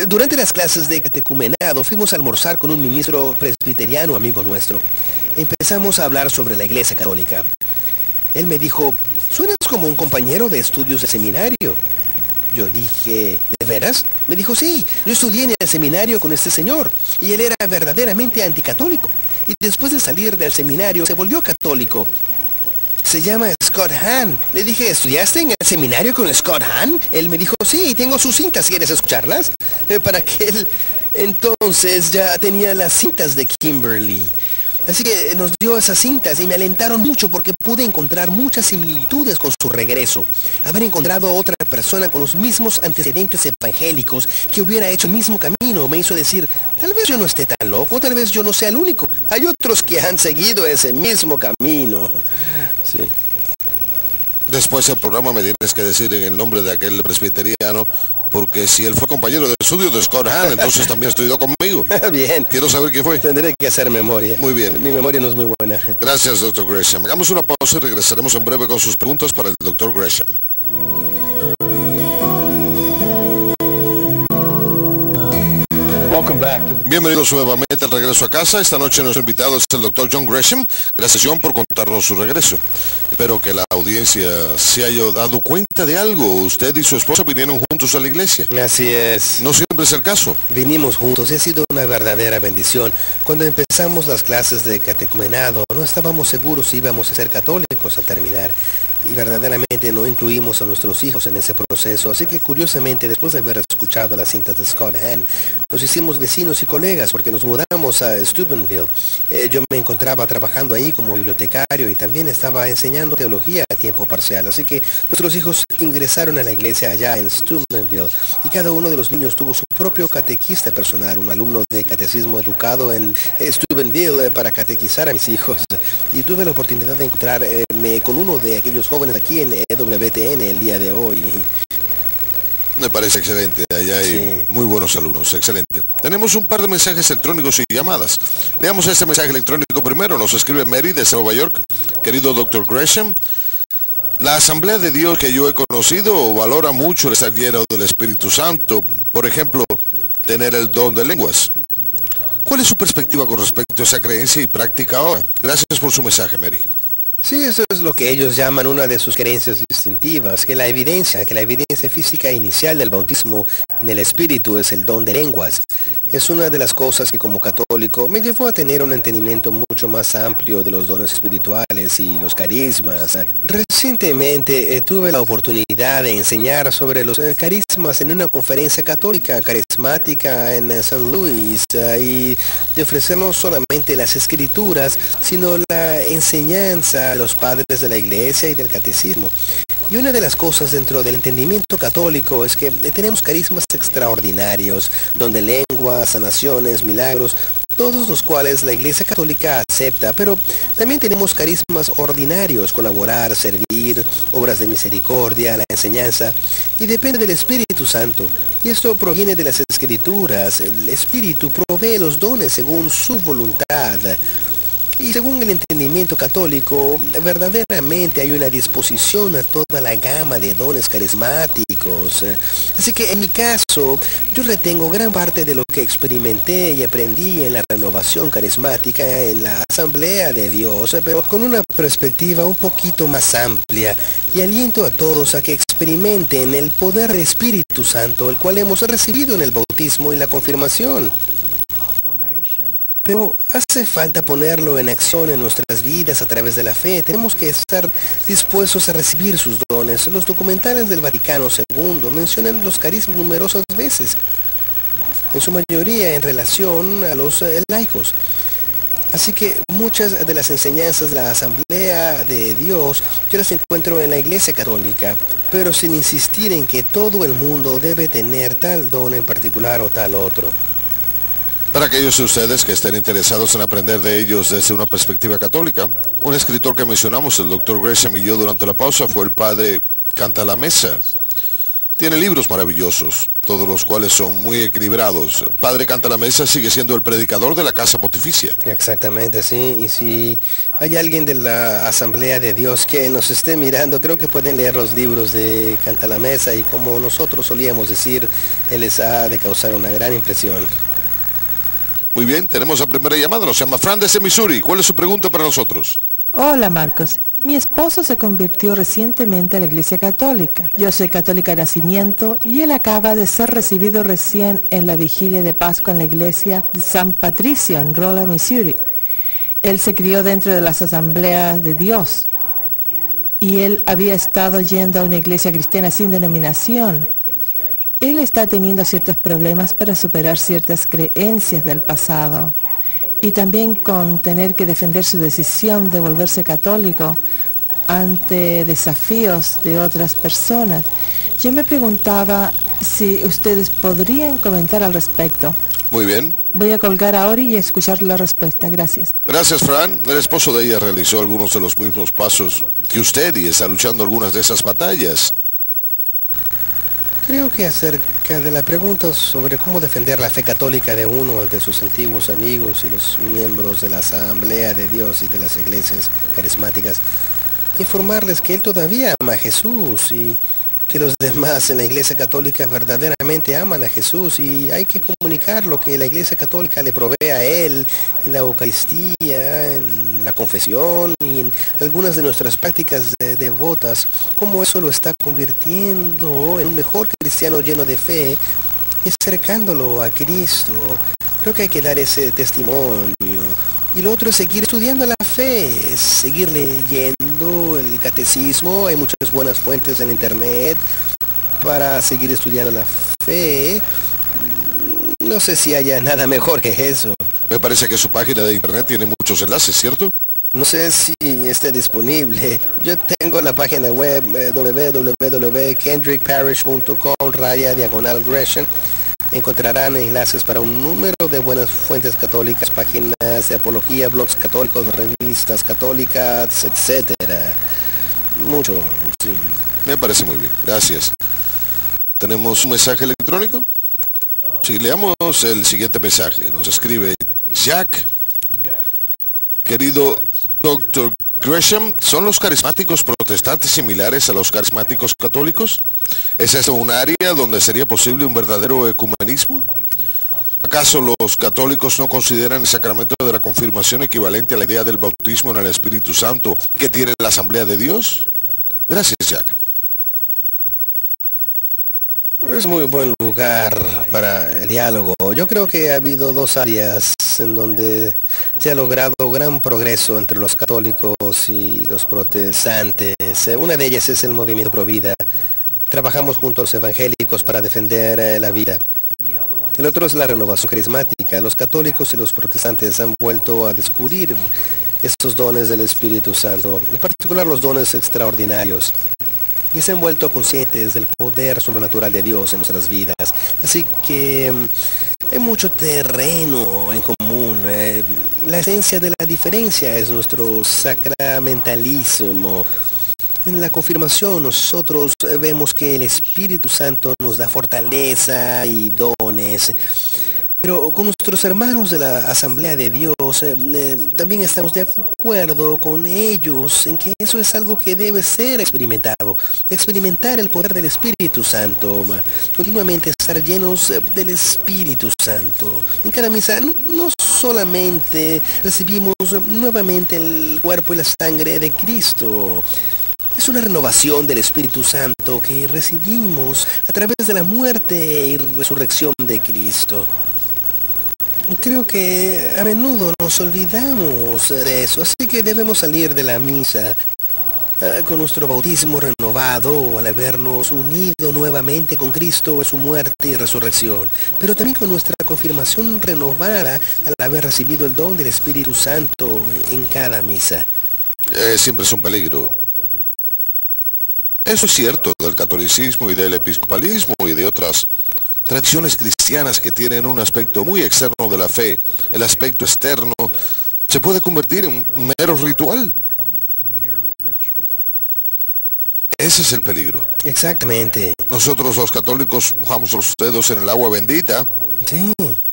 Durante las clases de catecumenado fuimos a almorzar con un ministro presbiteriano amigo nuestro. Empezamos a hablar sobre la iglesia católica. Él me dijo, suenas como un compañero de estudios de seminario. Yo dije, ¿de veras? Me dijo, sí, yo estudié en el seminario con este señor, y él era verdaderamente anticatólico. Y después de salir del seminario, se volvió católico. Se llama Scott Hahn. Le dije, ¿estudiaste en el seminario con Scott Hahn? Él me dijo, sí, tengo sus cintas, ¿quieres escucharlas? Para que él entonces ya tenía las cintas de Kimberly. Así que nos dio esas cintas y me alentaron mucho porque pude encontrar muchas similitudes con su regreso. Haber encontrado a otra persona con los mismos antecedentes evangélicos que hubiera hecho el mismo camino me hizo decir, tal vez yo no esté tan loco, tal vez yo no sea el único. Hay otros que han seguido ese mismo camino. Sí. Después del programa me tienes que decir en el nombre de aquel presbiteriano, porque si él fue compañero de estudio de Scott Hahn, entonces también estudió conmigo. Bien. Quiero saber quién fue. Tendré que hacer memoria. Muy bien. Mi memoria no es muy buena. Gracias, Dr. Gresham. Hagamos una pausa y regresaremos en breve con sus preguntas para el Dr. Gresham. Bienvenidos nuevamente al regreso a casa. Esta noche nuestro invitado es el Dr. John Gresham. Gracias, John, por contarnos su regreso. Espero que la audiencia se haya dado cuenta de algo. Usted y su esposa vinieron juntos a la iglesia. Así es. No siempre es el caso. Vinimos juntos y ha sido una verdadera bendición. Cuando empezamos las clases de catecumenado, no estábamos seguros si íbamos a ser católicos al terminar. Y verdaderamente no incluimos a nuestros hijos en ese proceso. Así que curiosamente, después de haber escuchado las cintas de Scott Hahn, nos hicimos vecinos y colegas porque nos mudamos a Steubenville. Yo me encontraba trabajando ahí como bibliotecario y también estaba enseñando teología a tiempo parcial. Así que nuestros hijos ingresaron a la iglesia allá en Steubenville y cada uno de los niños tuvo su propio catequista personal, un alumno de catecismo educado en Steubenville para catequizar a mis hijos. Y tuve la oportunidad de encontrarme con uno de aquellos jóvenes aquí en EWTN el día de hoy. Me parece excelente, allá hay muy buenos alumnos, excelente. Tenemos un par de mensajes electrónicos y llamadas. Leamos este mensaje electrónico primero, nos escribe Mary desde Nueva York. Querido Dr. Gresham, la Asamblea de Dios que yo he conocido valora mucho el estar lleno del Espíritu Santo, por ejemplo, tener el don de lenguas. ¿Cuál es su perspectiva con respecto a esa creencia y práctica ahora? Gracias por su mensaje, Mary. Sí, eso es lo que ellos llaman una de sus creencias distintivas, que la evidencia física inicial del bautismo en el Espíritu es el don de lenguas. Es una de las cosas que como católico me llevó a tener un entendimiento mucho más amplio de los dones espirituales y los carismas. Recientemente tuve la oportunidad de enseñar sobre los carismas en una conferencia católica carismática en San Luis y de ofrecer no solamente las escrituras, sino la enseñanza de los padres de la iglesia y del catecismo. Y una de las cosas dentro del entendimiento católico es que tenemos carismas extraordinarios, don de lenguas, sanaciones, milagros, todos los cuales la iglesia católica acepta, pero también tenemos carismas ordinarios, colaborar, servir, obras de misericordia, la enseñanza, y depende del Espíritu Santo. Y esto proviene de las Escrituras. El Espíritu provee los dones según su voluntad. Y según el entendimiento católico, verdaderamente hay una disposición a toda la gama de dones carismáticos. Así que en mi caso, yo retengo gran parte de lo que experimenté y aprendí en la renovación carismática en la Asamblea de Dios, pero con una perspectiva un poquito más amplia. Y aliento a todos a que experimenten el poder del Espíritu Santo, el cual hemos recibido en el bautismo y la confirmación. Pero hace falta ponerlo en acción en nuestras vidas a través de la fe. Tenemos que estar dispuestos a recibir sus dones. Los documentales del Vaticano II mencionan los carismas numerosas veces, en su mayoría en relación a los laicos. Así que muchas de las enseñanzas de la Asamblea de Dios yo las encuentro en la Iglesia Católica, pero sin insistir en que todo el mundo debe tener tal don en particular o tal otro. Para aquellos de ustedes que estén interesados en aprender de ellos desde una perspectiva católica, un escritor que mencionamos, el Dr. Gresham y yo durante la pausa, fue el padre Cantalamessa. Tiene libros maravillosos, todos los cuales son muy equilibrados. Padre Cantalamessa sigue siendo el predicador de la Casa Pontificia. Exactamente, sí. Y si hay alguien de la Asamblea de Dios que nos esté mirando, creo que pueden leer los libros de Cantalamessa y como nosotros solíamos decir, él les ha de causar una gran impresión. Muy bien, tenemos la primera llamada, nos llama Fran desde Missouri. ¿Cuál es su pregunta para nosotros? Hola Marcos, mi esposo se convirtió recientemente a la Iglesia Católica. Yo soy católica de nacimiento y él acaba de ser recibido recién en la vigilia de Pascua en la Iglesia de San Patricio en Rolla, Missouri. Él se crió dentro de las Asambleas de Dios y él había estado yendo a una iglesia cristiana sin denominación. Él está teniendo ciertos problemas para superar ciertas creencias del pasado. y también con tener que defender su decisión de volverse católico ante desafíos de otras personas. Yo me preguntaba si ustedes podrían comentar al respecto. Muy bien. Voy a colgar a Ori y escuchar la respuesta. Gracias. Gracias, Fran. El esposo de ella realizó algunos de los mismos pasos que usted y está luchando algunas de esas batallas. Creo que acerca de la pregunta sobre cómo defender la fe católica de uno ante sus antiguos amigos y los miembros de la Asamblea de Dios y de las iglesias carismáticas, informarles que él todavía ama a Jesús y que los demás en la Iglesia Católica verdaderamente aman a Jesús, y hay que comunicar lo que la Iglesia Católica le provee a él en la Eucaristía, en la confesión y en algunas de nuestras prácticas devotas, cómo eso lo está convirtiendo en un mejor cristiano lleno de fe y acercándolo a Cristo. Creo que hay que dar ese testimonio. Y lo otro es seguir estudiando la fe, es seguir leyendo el catecismo. Hay muchas buenas fuentes en internet para seguir estudiando la fe. No sé si haya nada mejor que eso. Me parece que su página de internet tiene muchos enlaces, ¿cierto? No sé si esté disponible. Yo tengo la página web www.kendrickparish.com/Gresham. Encontrarán enlaces para un número de buenas fuentes católicas, páginas de apología, blogs católicos, revistas católicas, etcétera. Mucho, sí. Me parece muy bien, gracias. ¿Tenemos un mensaje electrónico? Sí, leamos el siguiente mensaje. Nos escribe Jack. Querido Dr. Gresham, ¿son los carismáticos protestantes similares a los carismáticos católicos? ¿Es esto un área donde sería posible un verdadero ecumenismo? ¿Acaso los católicos no consideran el sacramento de la confirmación equivalente a la idea del bautismo en el Espíritu Santo que tiene la Asamblea de Dios? Gracias, Jack. Es muy buen lugar para el diálogo. Yo creo que ha habido dos áreas en donde se ha logrado gran progreso entre los católicos y los protestantes. Una de ellas es el movimiento Pro Vida. Trabajamos junto a los evangélicos para defender la vida. El otro es la renovación carismática. Los católicos y los protestantes han vuelto a descubrir estos dones del Espíritu Santo, en particular los dones extraordinarios, y se han vuelto conscientes del poder sobrenatural de Dios en nuestras vidas. Así que hay mucho terreno en común. La esencia de la diferencia es nuestro sacramentalismo. En la confirmación nosotros vemos que el Espíritu Santo nos da fortaleza y dones. Pero con nuestros hermanos de la Asamblea de Dios también estamos de acuerdo con ellos en que eso es algo que debe ser experimentado. Experimentar el poder del Espíritu Santo. Continuamente estar llenos del Espíritu Santo. En cada misa no solamente recibimos nuevamente el cuerpo y la sangre de Cristo. Es una renovación del Espíritu Santo que recibimos a través de la muerte y resurrección de Cristo. Creo que a menudo nos olvidamos de eso, así que debemos salir de la misa con nuestro bautismo renovado al habernos unido nuevamente con Cristo en su muerte y resurrección, pero también con nuestra confirmación renovada al haber recibido el don del Espíritu Santo en cada misa. Siempre es un peligro. Eso es cierto del catolicismo y del episcopalismo y de otras tradiciones cristianas que tienen un aspecto muy externo de la fe. El aspecto externo se puede convertir en un mero ritual. Ese es el peligro. Exactamente. Nosotros los católicos mojamos los dedos en el agua bendita. Sí.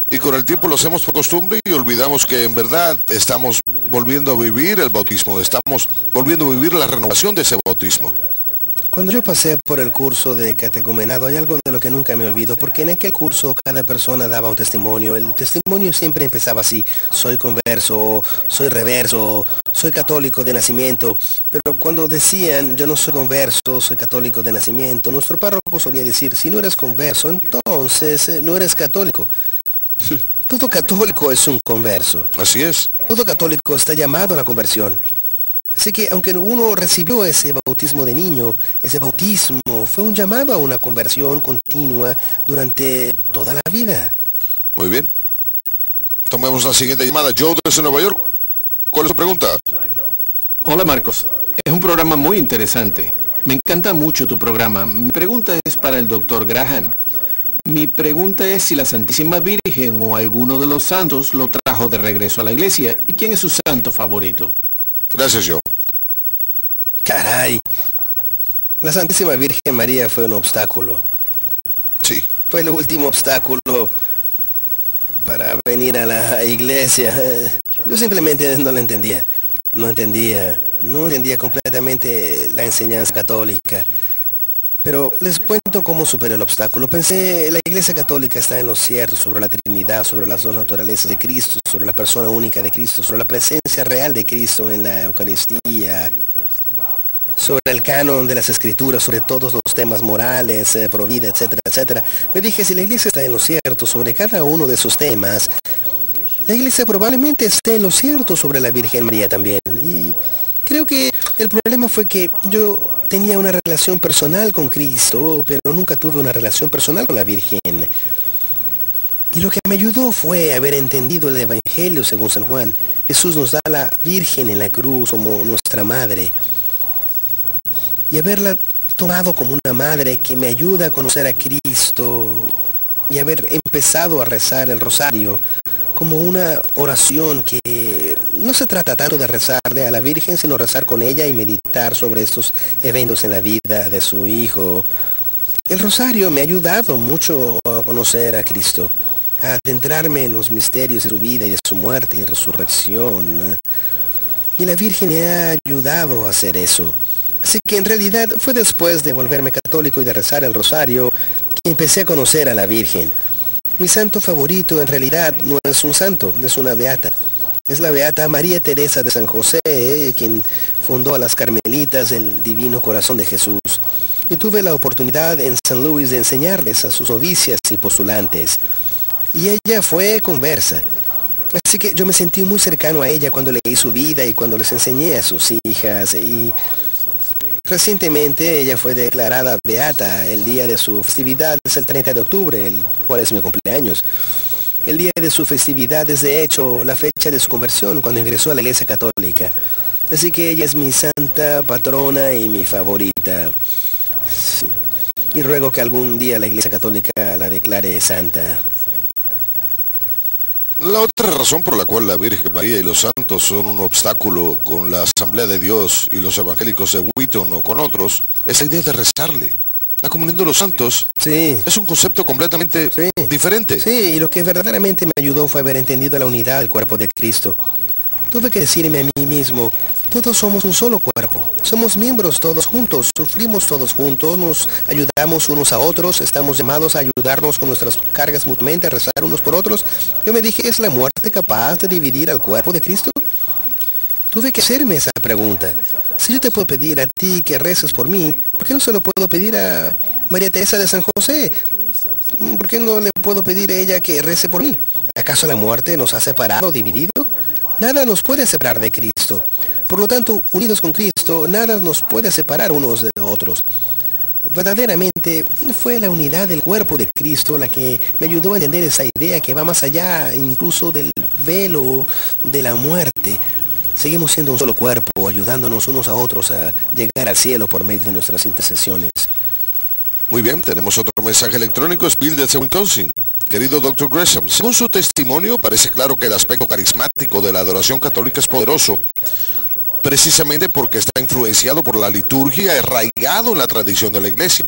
Y con el tiempo lo hacemos por costumbre y olvidamos que en verdad estamos volviendo a vivir el bautismo. Estamos volviendo a vivir la renovación de ese bautismo. Cuando yo pasé por el curso de catecumenado, hay algo de lo que nunca me olvido, porque en aquel curso cada persona daba un testimonio. El testimonio siempre empezaba así: soy converso, soy reverso, soy católico de nacimiento. Pero cuando decían yo no soy converso, soy católico de nacimiento, nuestro párroco solía decir: si no eres converso, entonces no eres católico. Todo católico es un converso. Así es. Todo católico está llamado a la conversión. Así que aunque uno recibió ese bautismo de niño, ese bautismo fue un llamado a una conversión continua durante toda la vida. Muy bien. Tomemos la siguiente llamada. Joe desde Nueva York. ¿Cuál es su pregunta? Hola Marcos, es un programa muy interesante. Me encanta mucho tu programa. Mi pregunta es para el doctor Graham. Mi pregunta es si la Santísima Virgen o alguno de los santos lo trajo de regreso a la iglesia y quién es su santo favorito. Gracias, Joe. Caray. La Santísima Virgen María fue un obstáculo. Sí. Fue el último obstáculo para venir a la iglesia. Yo simplemente no la entendía. No entendía completamente la enseñanza católica. Pero les cuento cómo superé el obstáculo. Pensé, la Iglesia Católica está en lo cierto sobre la Trinidad, sobre las dos naturalezas de Cristo, sobre la persona única de Cristo, sobre la presencia real de Cristo en la Eucaristía, sobre el canon de las Escrituras, sobre todos los temas morales, pro vida, etcétera, etcétera. Me dije, si la Iglesia está en lo cierto sobre cada uno de esos temas, la Iglesia probablemente esté en lo cierto sobre la Virgen María también. Y creo que el problema fue que yo tenía una relación personal con Cristo, pero nunca tuve una relación personal con la Virgen. Y lo que me ayudó fue haber entendido el Evangelio según San Juan. Jesús nos da a la Virgen en la cruz como nuestra madre. Y haberla tomado como una madre que me ayuda a conocer a Cristo y haber empezado a rezar el rosario como una oración que no se trata tanto de rezarle a la Virgen, sino rezar con ella y meditar sobre estos eventos en la vida de su Hijo. El rosario me ha ayudado mucho a conocer a Cristo, a adentrarme en los misterios de su vida y de su muerte y resurrección. Y la Virgen me ha ayudado a hacer eso. Así que en realidad fue después de volverme católico y de rezar el rosario que empecé a conocer a la Virgen. Mi santo favorito en realidad no es un santo, es una beata. Es la beata María Teresa de San José, quien fundó a las Carmelitas del Divino Corazón de Jesús. Y tuve la oportunidad en San Luis de enseñarles a sus novicias y postulantes. Y ella fue conversa. Así que yo me sentí muy cercano a ella cuando leí su vida y cuando les enseñé a sus hijas. Y recientemente ella fue declarada beata. El día de su festividad es el 30 de octubre, el cual es mi cumpleaños. El día de su festividad es de hecho la fecha de su conversión, cuando ingresó a la Iglesia Católica. Así que ella es mi santa patrona y mi favorita. Sí. Y ruego que algún día la Iglesia Católica la declare santa. La otra razón por la cual la Virgen María y los santos son un obstáculo con la Asamblea de Dios y los evangélicos de Wheaton o con otros es la idea de rezarle. La comunión de los santos es un concepto completamente diferente. Sí, y lo que verdaderamente me ayudó fue haber entendido la unidad del cuerpo de Cristo. Tuve que decirme a mí mismo, todos somos un solo cuerpo, somos miembros todos juntos, sufrimos todos juntos, nos ayudamos unos a otros, estamos llamados a ayudarnos con nuestras cargas mutuamente, a rezar unos por otros. Yo me dije, ¿es la muerte capaz de dividir al cuerpo de Cristo? Tuve que hacerme esa pregunta. Si yo te puedo pedir a ti que reces por mí, ¿por qué no se lo puedo pedir a María Teresa de San José? ¿Por qué no le puedo pedir a ella que rece por mí? ¿Acaso la muerte nos ha separado, dividido? Nada nos puede separar de Cristo. Por lo tanto, unidos con Cristo, nada nos puede separar unos de otros. Verdaderamente fue la unidad del cuerpo de Cristo la que me ayudó a entender esa idea que va más allá incluso del velo de la muerte. Seguimos siendo un solo cuerpo, ayudándonos unos a otros a llegar al cielo por medio de nuestras intercesiones. Muy bien, tenemos otro mensaje electrónico, es Bill desde Wisconsin. Querido Dr. Gresham, según su testimonio, parece claro que el aspecto carismático de la adoración católica es poderoso, precisamente porque está influenciado por la liturgia, arraigado en la tradición de la Iglesia.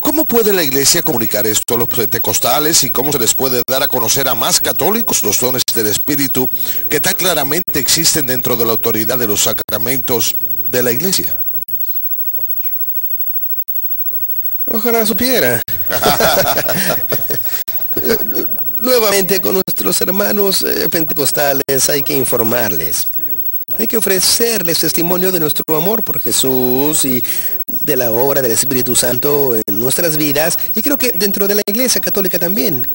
¿Cómo puede la Iglesia comunicar esto a los pentecostales y cómo se les puede dar a conocer a más católicos los dones del Espíritu que tan claramente existen dentro de la autoridad de los sacramentos de la Iglesia? Ojalá supiera. Nuevamente con nuestros hermanos pentecostales hay que informarles. Hay que ofrecerles testimonio de nuestro amor por Jesús y de la obra del Espíritu Santo en nuestras vidas. Y creo que dentro de la Iglesia Católica también,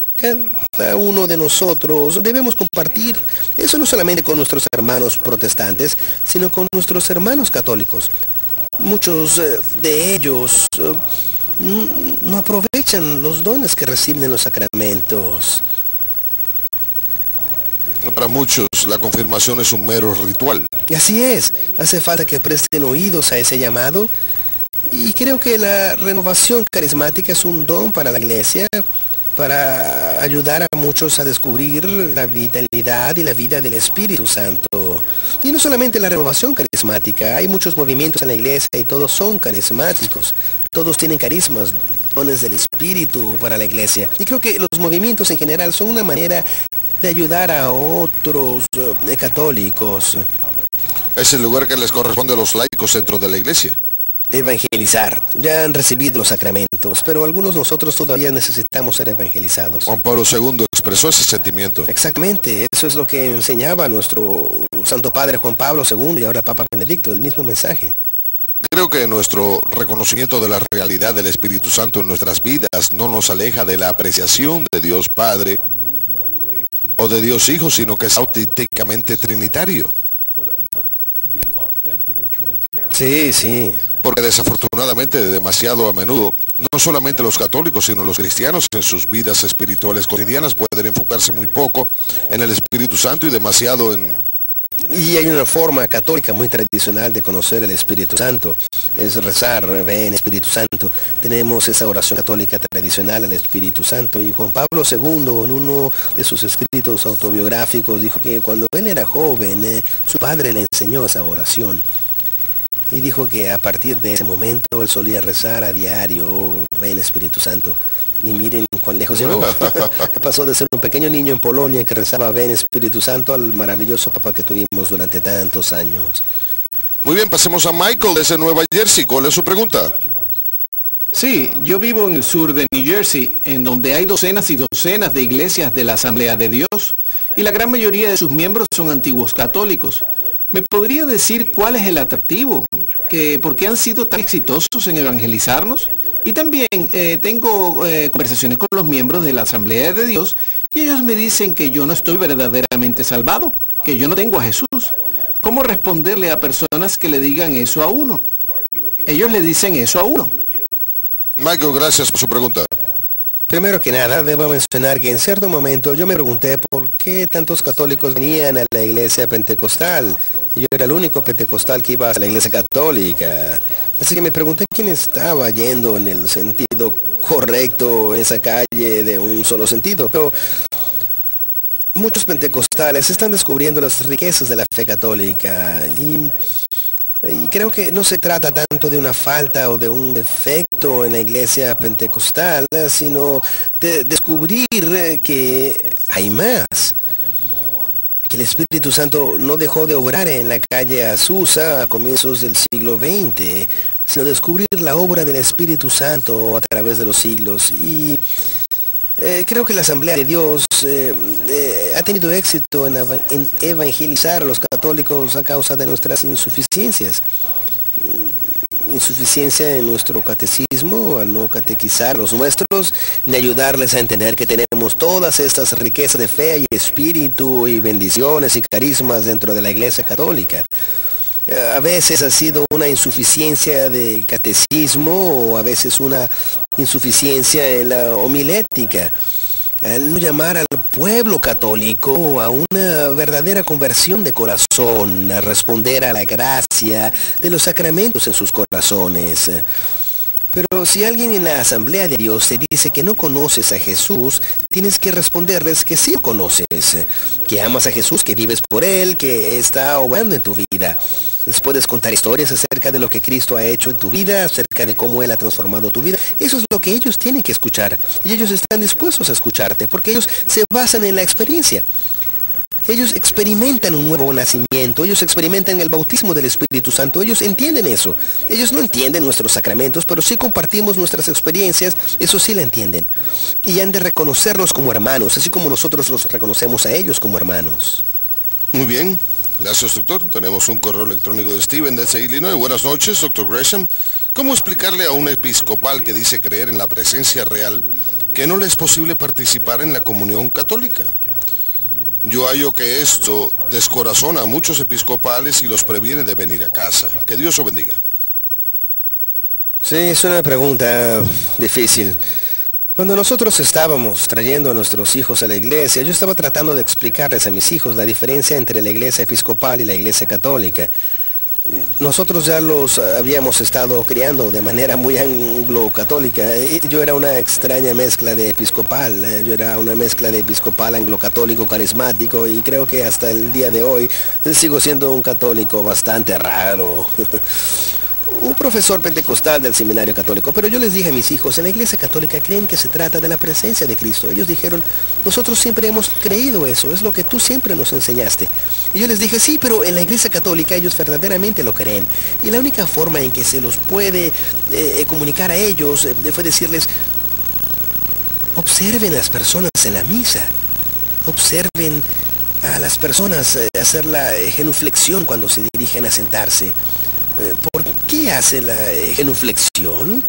cada uno de nosotros debemos compartir eso no solamente con nuestros hermanos protestantes, sino con nuestros hermanos católicos. Muchos de ellos no aprovechan los dones que reciben en los sacramentos. Para muchos, la confirmación es un mero ritual. Y así es, hace falta que presten oídos a ese llamado. Y creo que la renovación carismática es un don para la iglesia, para ayudar a muchos a descubrir la vitalidad y la vida del Espíritu Santo. Y no solamente la renovación carismática, hay muchos movimientos en la iglesia y todos son carismáticos. Todos tienen carismas, dones del Espíritu para la iglesia. Y creo que los movimientos en general son una manera de ayudar a otros católicos. Es el lugar que les corresponde a los laicos dentro de la iglesia. Evangelizar. Ya han recibido los sacramentos, pero algunos de nosotros todavía necesitamos ser evangelizados. Juan Pablo II expresó ese sentimiento. Exactamente, eso es lo que enseñaba nuestro Santo Padre Juan Pablo II y ahora Papa Benedicto, el mismo mensaje. Creo que nuestro reconocimiento de la realidad del Espíritu Santo en nuestras vidas no nos aleja de la apreciación de Dios Padre o de Dios Hijo, sino que es auténticamente trinitario. Sí, sí. Porque desafortunadamente demasiado a menudo, no solamente los católicos, sino los cristianos en sus vidas espirituales cotidianas pueden enfocarse muy poco en el Espíritu Santo y demasiado en... Y hay una forma católica muy tradicional de conocer el Espíritu Santo. Es rezar, ven Espíritu Santo. Tenemos esa oración católica tradicional al Espíritu Santo. Y Juan Pablo II, en uno de sus escritos autobiográficos, dijo que cuando él era joven, su padre le enseñó esa oración. Y dijo que a partir de ese momento él solía rezar a diario, oh, ven Espíritu Santo. Y miren cuán lejos llegó. Pasó de ser un pequeño niño en Polonia que rezaba ven Espíritu Santo al maravilloso Papa que tuvimos durante tantos años. Muy bien, pasemos a Michael desde Nueva Jersey. ¿Cuál es su pregunta? Sí, yo vivo en el sur de New Jersey, en donde hay docenas y docenas de iglesias de la Asamblea de Dios, y la gran mayoría de sus miembros son antiguos católicos. ¿Me podría decir cuál es el atractivo? ¿Por qué han sido tan exitosos en evangelizarnos? Y también tengo conversaciones con los miembros de la Asamblea de Dios y ellos me dicen que yo no estoy verdaderamente salvado, que yo no tengo a Jesús. ¿Cómo responderle a personas que le digan eso a uno? Ellos le dicen eso a uno. Michael, gracias por su pregunta. Primero que nada, debo mencionar que en cierto momento yo me pregunté por qué tantos católicos venían a la iglesia pentecostal. Yo era el único pentecostal que iba a la iglesia católica. Así que me pregunté quién estaba yendo en el sentido correcto en esa calle de un solo sentido. Pero muchos pentecostales están descubriendo las riquezas de la fe católica y creo que no se trata tanto de una falta o de un defecto en la iglesia pentecostal, sino de descubrir que hay más. Que el Espíritu Santo no dejó de obrar en la calle Azusa a comienzos del siglo XX, sino descubrir la obra del Espíritu Santo a través de los siglos. Y creo que la Asamblea de Dios ha tenido éxito en evangelizar a los católicos a causa de nuestras insuficiencias. Insuficiencia en nuestro catecismo, al no catequizar a los nuestros, ni ayudarles a entender que tenemos todas estas riquezas de fe y espíritu y bendiciones y carismas dentro de la Iglesia Católica. A veces ha sido una insuficiencia de catecismo o a veces una insuficiencia en la homilética. Al no llamar al pueblo católico a una verdadera conversión de corazón, a responder a la gracia de los sacramentos en sus corazones. Pero si alguien en la Asamblea de Dios te dice que no conoces a Jesús, tienes que responderles que sí lo conoces, que amas a Jesús, que vives por Él, que está obrando en tu vida. Les puedes contar historias acerca de lo que Cristo ha hecho en tu vida, acerca de cómo Él ha transformado tu vida. Eso es lo que ellos tienen que escuchar. Y ellos están dispuestos a escucharte, porque ellos se basan en la experiencia. Ellos experimentan un nuevo nacimiento, ellos experimentan el bautismo del Espíritu Santo, ellos entienden eso. Ellos no entienden nuestros sacramentos, pero sí compartimos nuestras experiencias, eso sí la entienden. Y han de reconocerlos como hermanos, así como nosotros los reconocemos a ellos como hermanos. Muy bien, gracias doctor. Tenemos un correo electrónico de Steven desde Illinois. Buenas noches, doctor Gresham. ¿Cómo explicarle a un episcopal que dice creer en la presencia real que no le es posible participar en la comunión católica? Yo hallo que esto descorazona a muchos episcopales y los previene de venir a casa. Que Dios lo bendiga. Sí, es una pregunta difícil. Cuando nosotros estábamos trayendo a nuestros hijos a la iglesia, yo estaba tratando de explicarles a mis hijos la diferencia entre la iglesia episcopal y la iglesia católica. Nosotros ya los habíamos estado criando de manera muy anglo-católica. Yo era una extraña mezcla de episcopal. Yo era una mezcla de episcopal anglo-católico carismático y creo que hasta el día de hoy sigo siendo un católico bastante raro. Un profesor pentecostal del seminario católico, pero yo les dije a mis hijos, en la iglesia católica creen que se trata de la presencia de Cristo. Ellos dijeron, nosotros siempre hemos creído eso, es lo que tú siempre nos enseñaste. Y yo les dije, sí, pero en la iglesia católica ellos verdaderamente lo creen. Y la única forma en que se los puede comunicar a ellos fue decirles, observen a las personas en la misa, observen a las personas hacer la genuflexión cuando se dirigen a sentarse. ¿Por qué hace la genuflexión?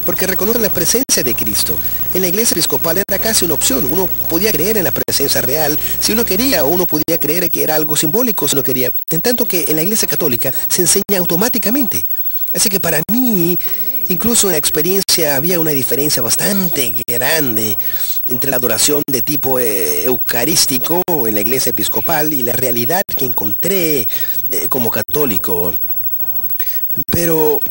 Porque reconoce la presencia de Cristo. En la iglesia episcopal era casi una opción. Uno podía creer en la presencia real si uno quería, o uno podía creer que era algo simbólico si uno quería. En tanto que en la iglesia católica se enseña automáticamente. Así que para mí, incluso en la experiencia había una diferencia bastante grande entre la adoración de tipo eucarístico en la iglesia episcopal y la realidad que encontré como católico. Pero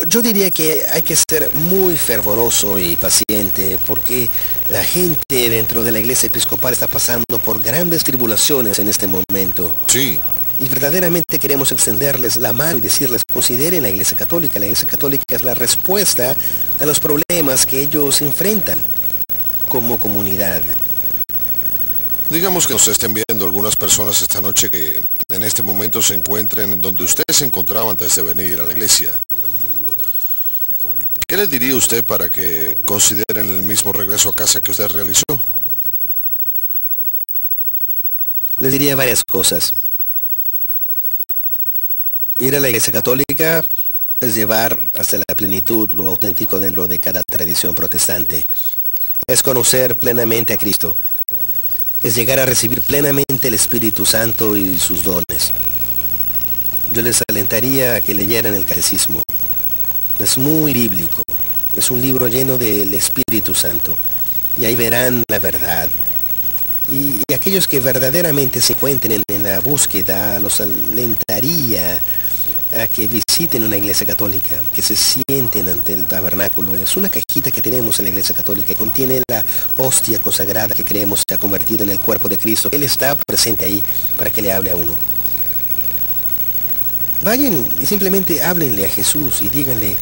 yo diría que hay que ser muy fervoroso y paciente porque la gente dentro de la iglesia episcopal está pasando por grandes tribulaciones en este momento. Sí. Y verdaderamente queremos extenderles la mano y decirles, consideren la iglesia católica. La iglesia católica es la respuesta a los problemas que ellos enfrentan como comunidad. Digamos que nos estén viendo algunas personas esta noche que en este momento se encuentren en donde usted se encontraba antes de venir a la iglesia. ¿Qué le diría usted para que consideren el mismo regreso a casa que usted realizó? Les diría varias cosas. Ir a la iglesia católica es llevar hasta la plenitud lo auténtico dentro de cada tradición protestante. Es conocer plenamente a Cristo. Es llegar a recibir plenamente el Espíritu Santo y sus dones. Yo les alentaría a que leyeran el Catecismo. Es muy bíblico. Es un libro lleno del Espíritu Santo. Y ahí verán la verdad. Y aquellos que verdaderamente se encuentren en la búsqueda, los alentaría a que visiten una iglesia católica, que se sienten ante el tabernáculo. Es una cajita que tenemos en la iglesia católica que contiene la hostia consagrada que creemos se ha convertido en el cuerpo de Cristo. Él está presente ahí para que le hable a uno. Vayan y simplemente háblenle a Jesús y díganle,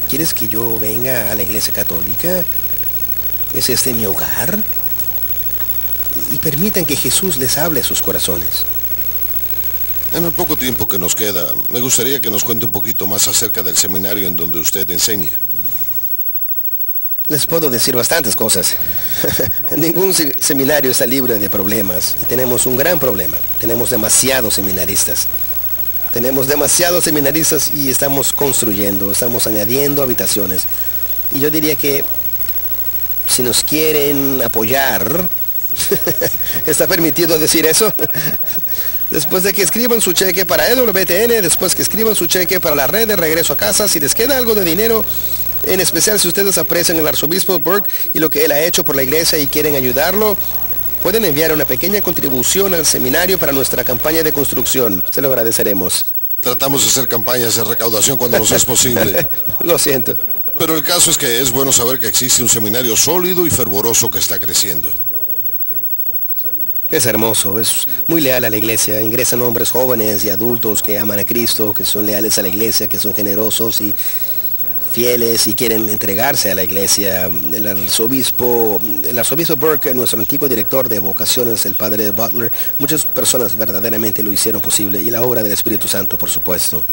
¿quieres que yo venga a la iglesia católica? ¿Es este mi hogar? Y permitan que Jesús les hable a sus corazones. En el poco tiempo que nos queda, me gustaría que nos cuente un poquito más acerca del seminario en donde usted enseña. Les puedo decir bastantes cosas. Ningún seminario está libre de problemas. Y tenemos un gran problema. Tenemos demasiados seminaristas. Y estamos construyendo, estamos añadiendo habitaciones. Y yo diría que si nos quieren apoyar, ¿está permitido decir eso? Después de que escriban su cheque para EWTN, después que escriban su cheque para la red de regreso a casa, si les queda algo de dinero, en especial si ustedes aprecian al arzobispo Burke y lo que él ha hecho por la iglesia y quieren ayudarlo, pueden enviar una pequeña contribución al seminario para nuestra campaña de construcción. Se lo agradeceremos. Tratamos de hacer campañas de recaudación cuando nos es posible. Lo siento. Pero el caso es que es bueno saber que existe un seminario sólido y fervoroso que está creciendo. Es hermoso, es muy leal a la iglesia. Ingresan hombres jóvenes y adultos que aman a Cristo, que son leales a la iglesia, que son generosos y fieles y quieren entregarse a la iglesia. El arzobispo Burke, nuestro antiguo director de vocaciones, el padre Butler, muchas personas verdaderamente lo hicieron posible y la obra del Espíritu Santo, por supuesto.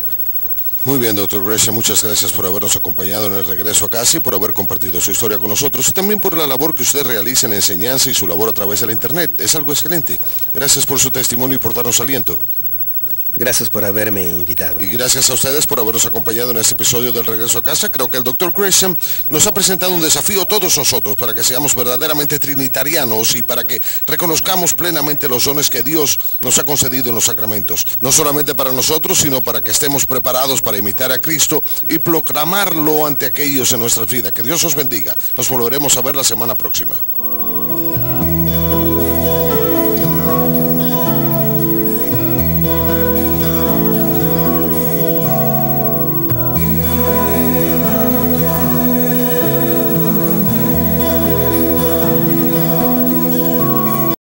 Muy bien, doctor Gresham, muchas gracias por habernos acompañado en el regreso a casa y por haber compartido su historia con nosotros y también por la labor que usted realiza en la enseñanza y su labor a través de la internet. Es algo excelente. Gracias por su testimonio y por darnos aliento. Gracias por haberme invitado. Y gracias a ustedes por habernos acompañado en este episodio del Regreso a Casa. Creo que el Dr. Gresham nos ha presentado un desafío a todos nosotros para que seamos verdaderamente trinitarianos y para que reconozcamos plenamente los dones que Dios nos ha concedido en los sacramentos. No solamente para nosotros, sino para que estemos preparados para imitar a Cristo y proclamarlo ante aquellos en nuestras vidas. Que Dios os bendiga. Nos volveremos a ver la semana próxima.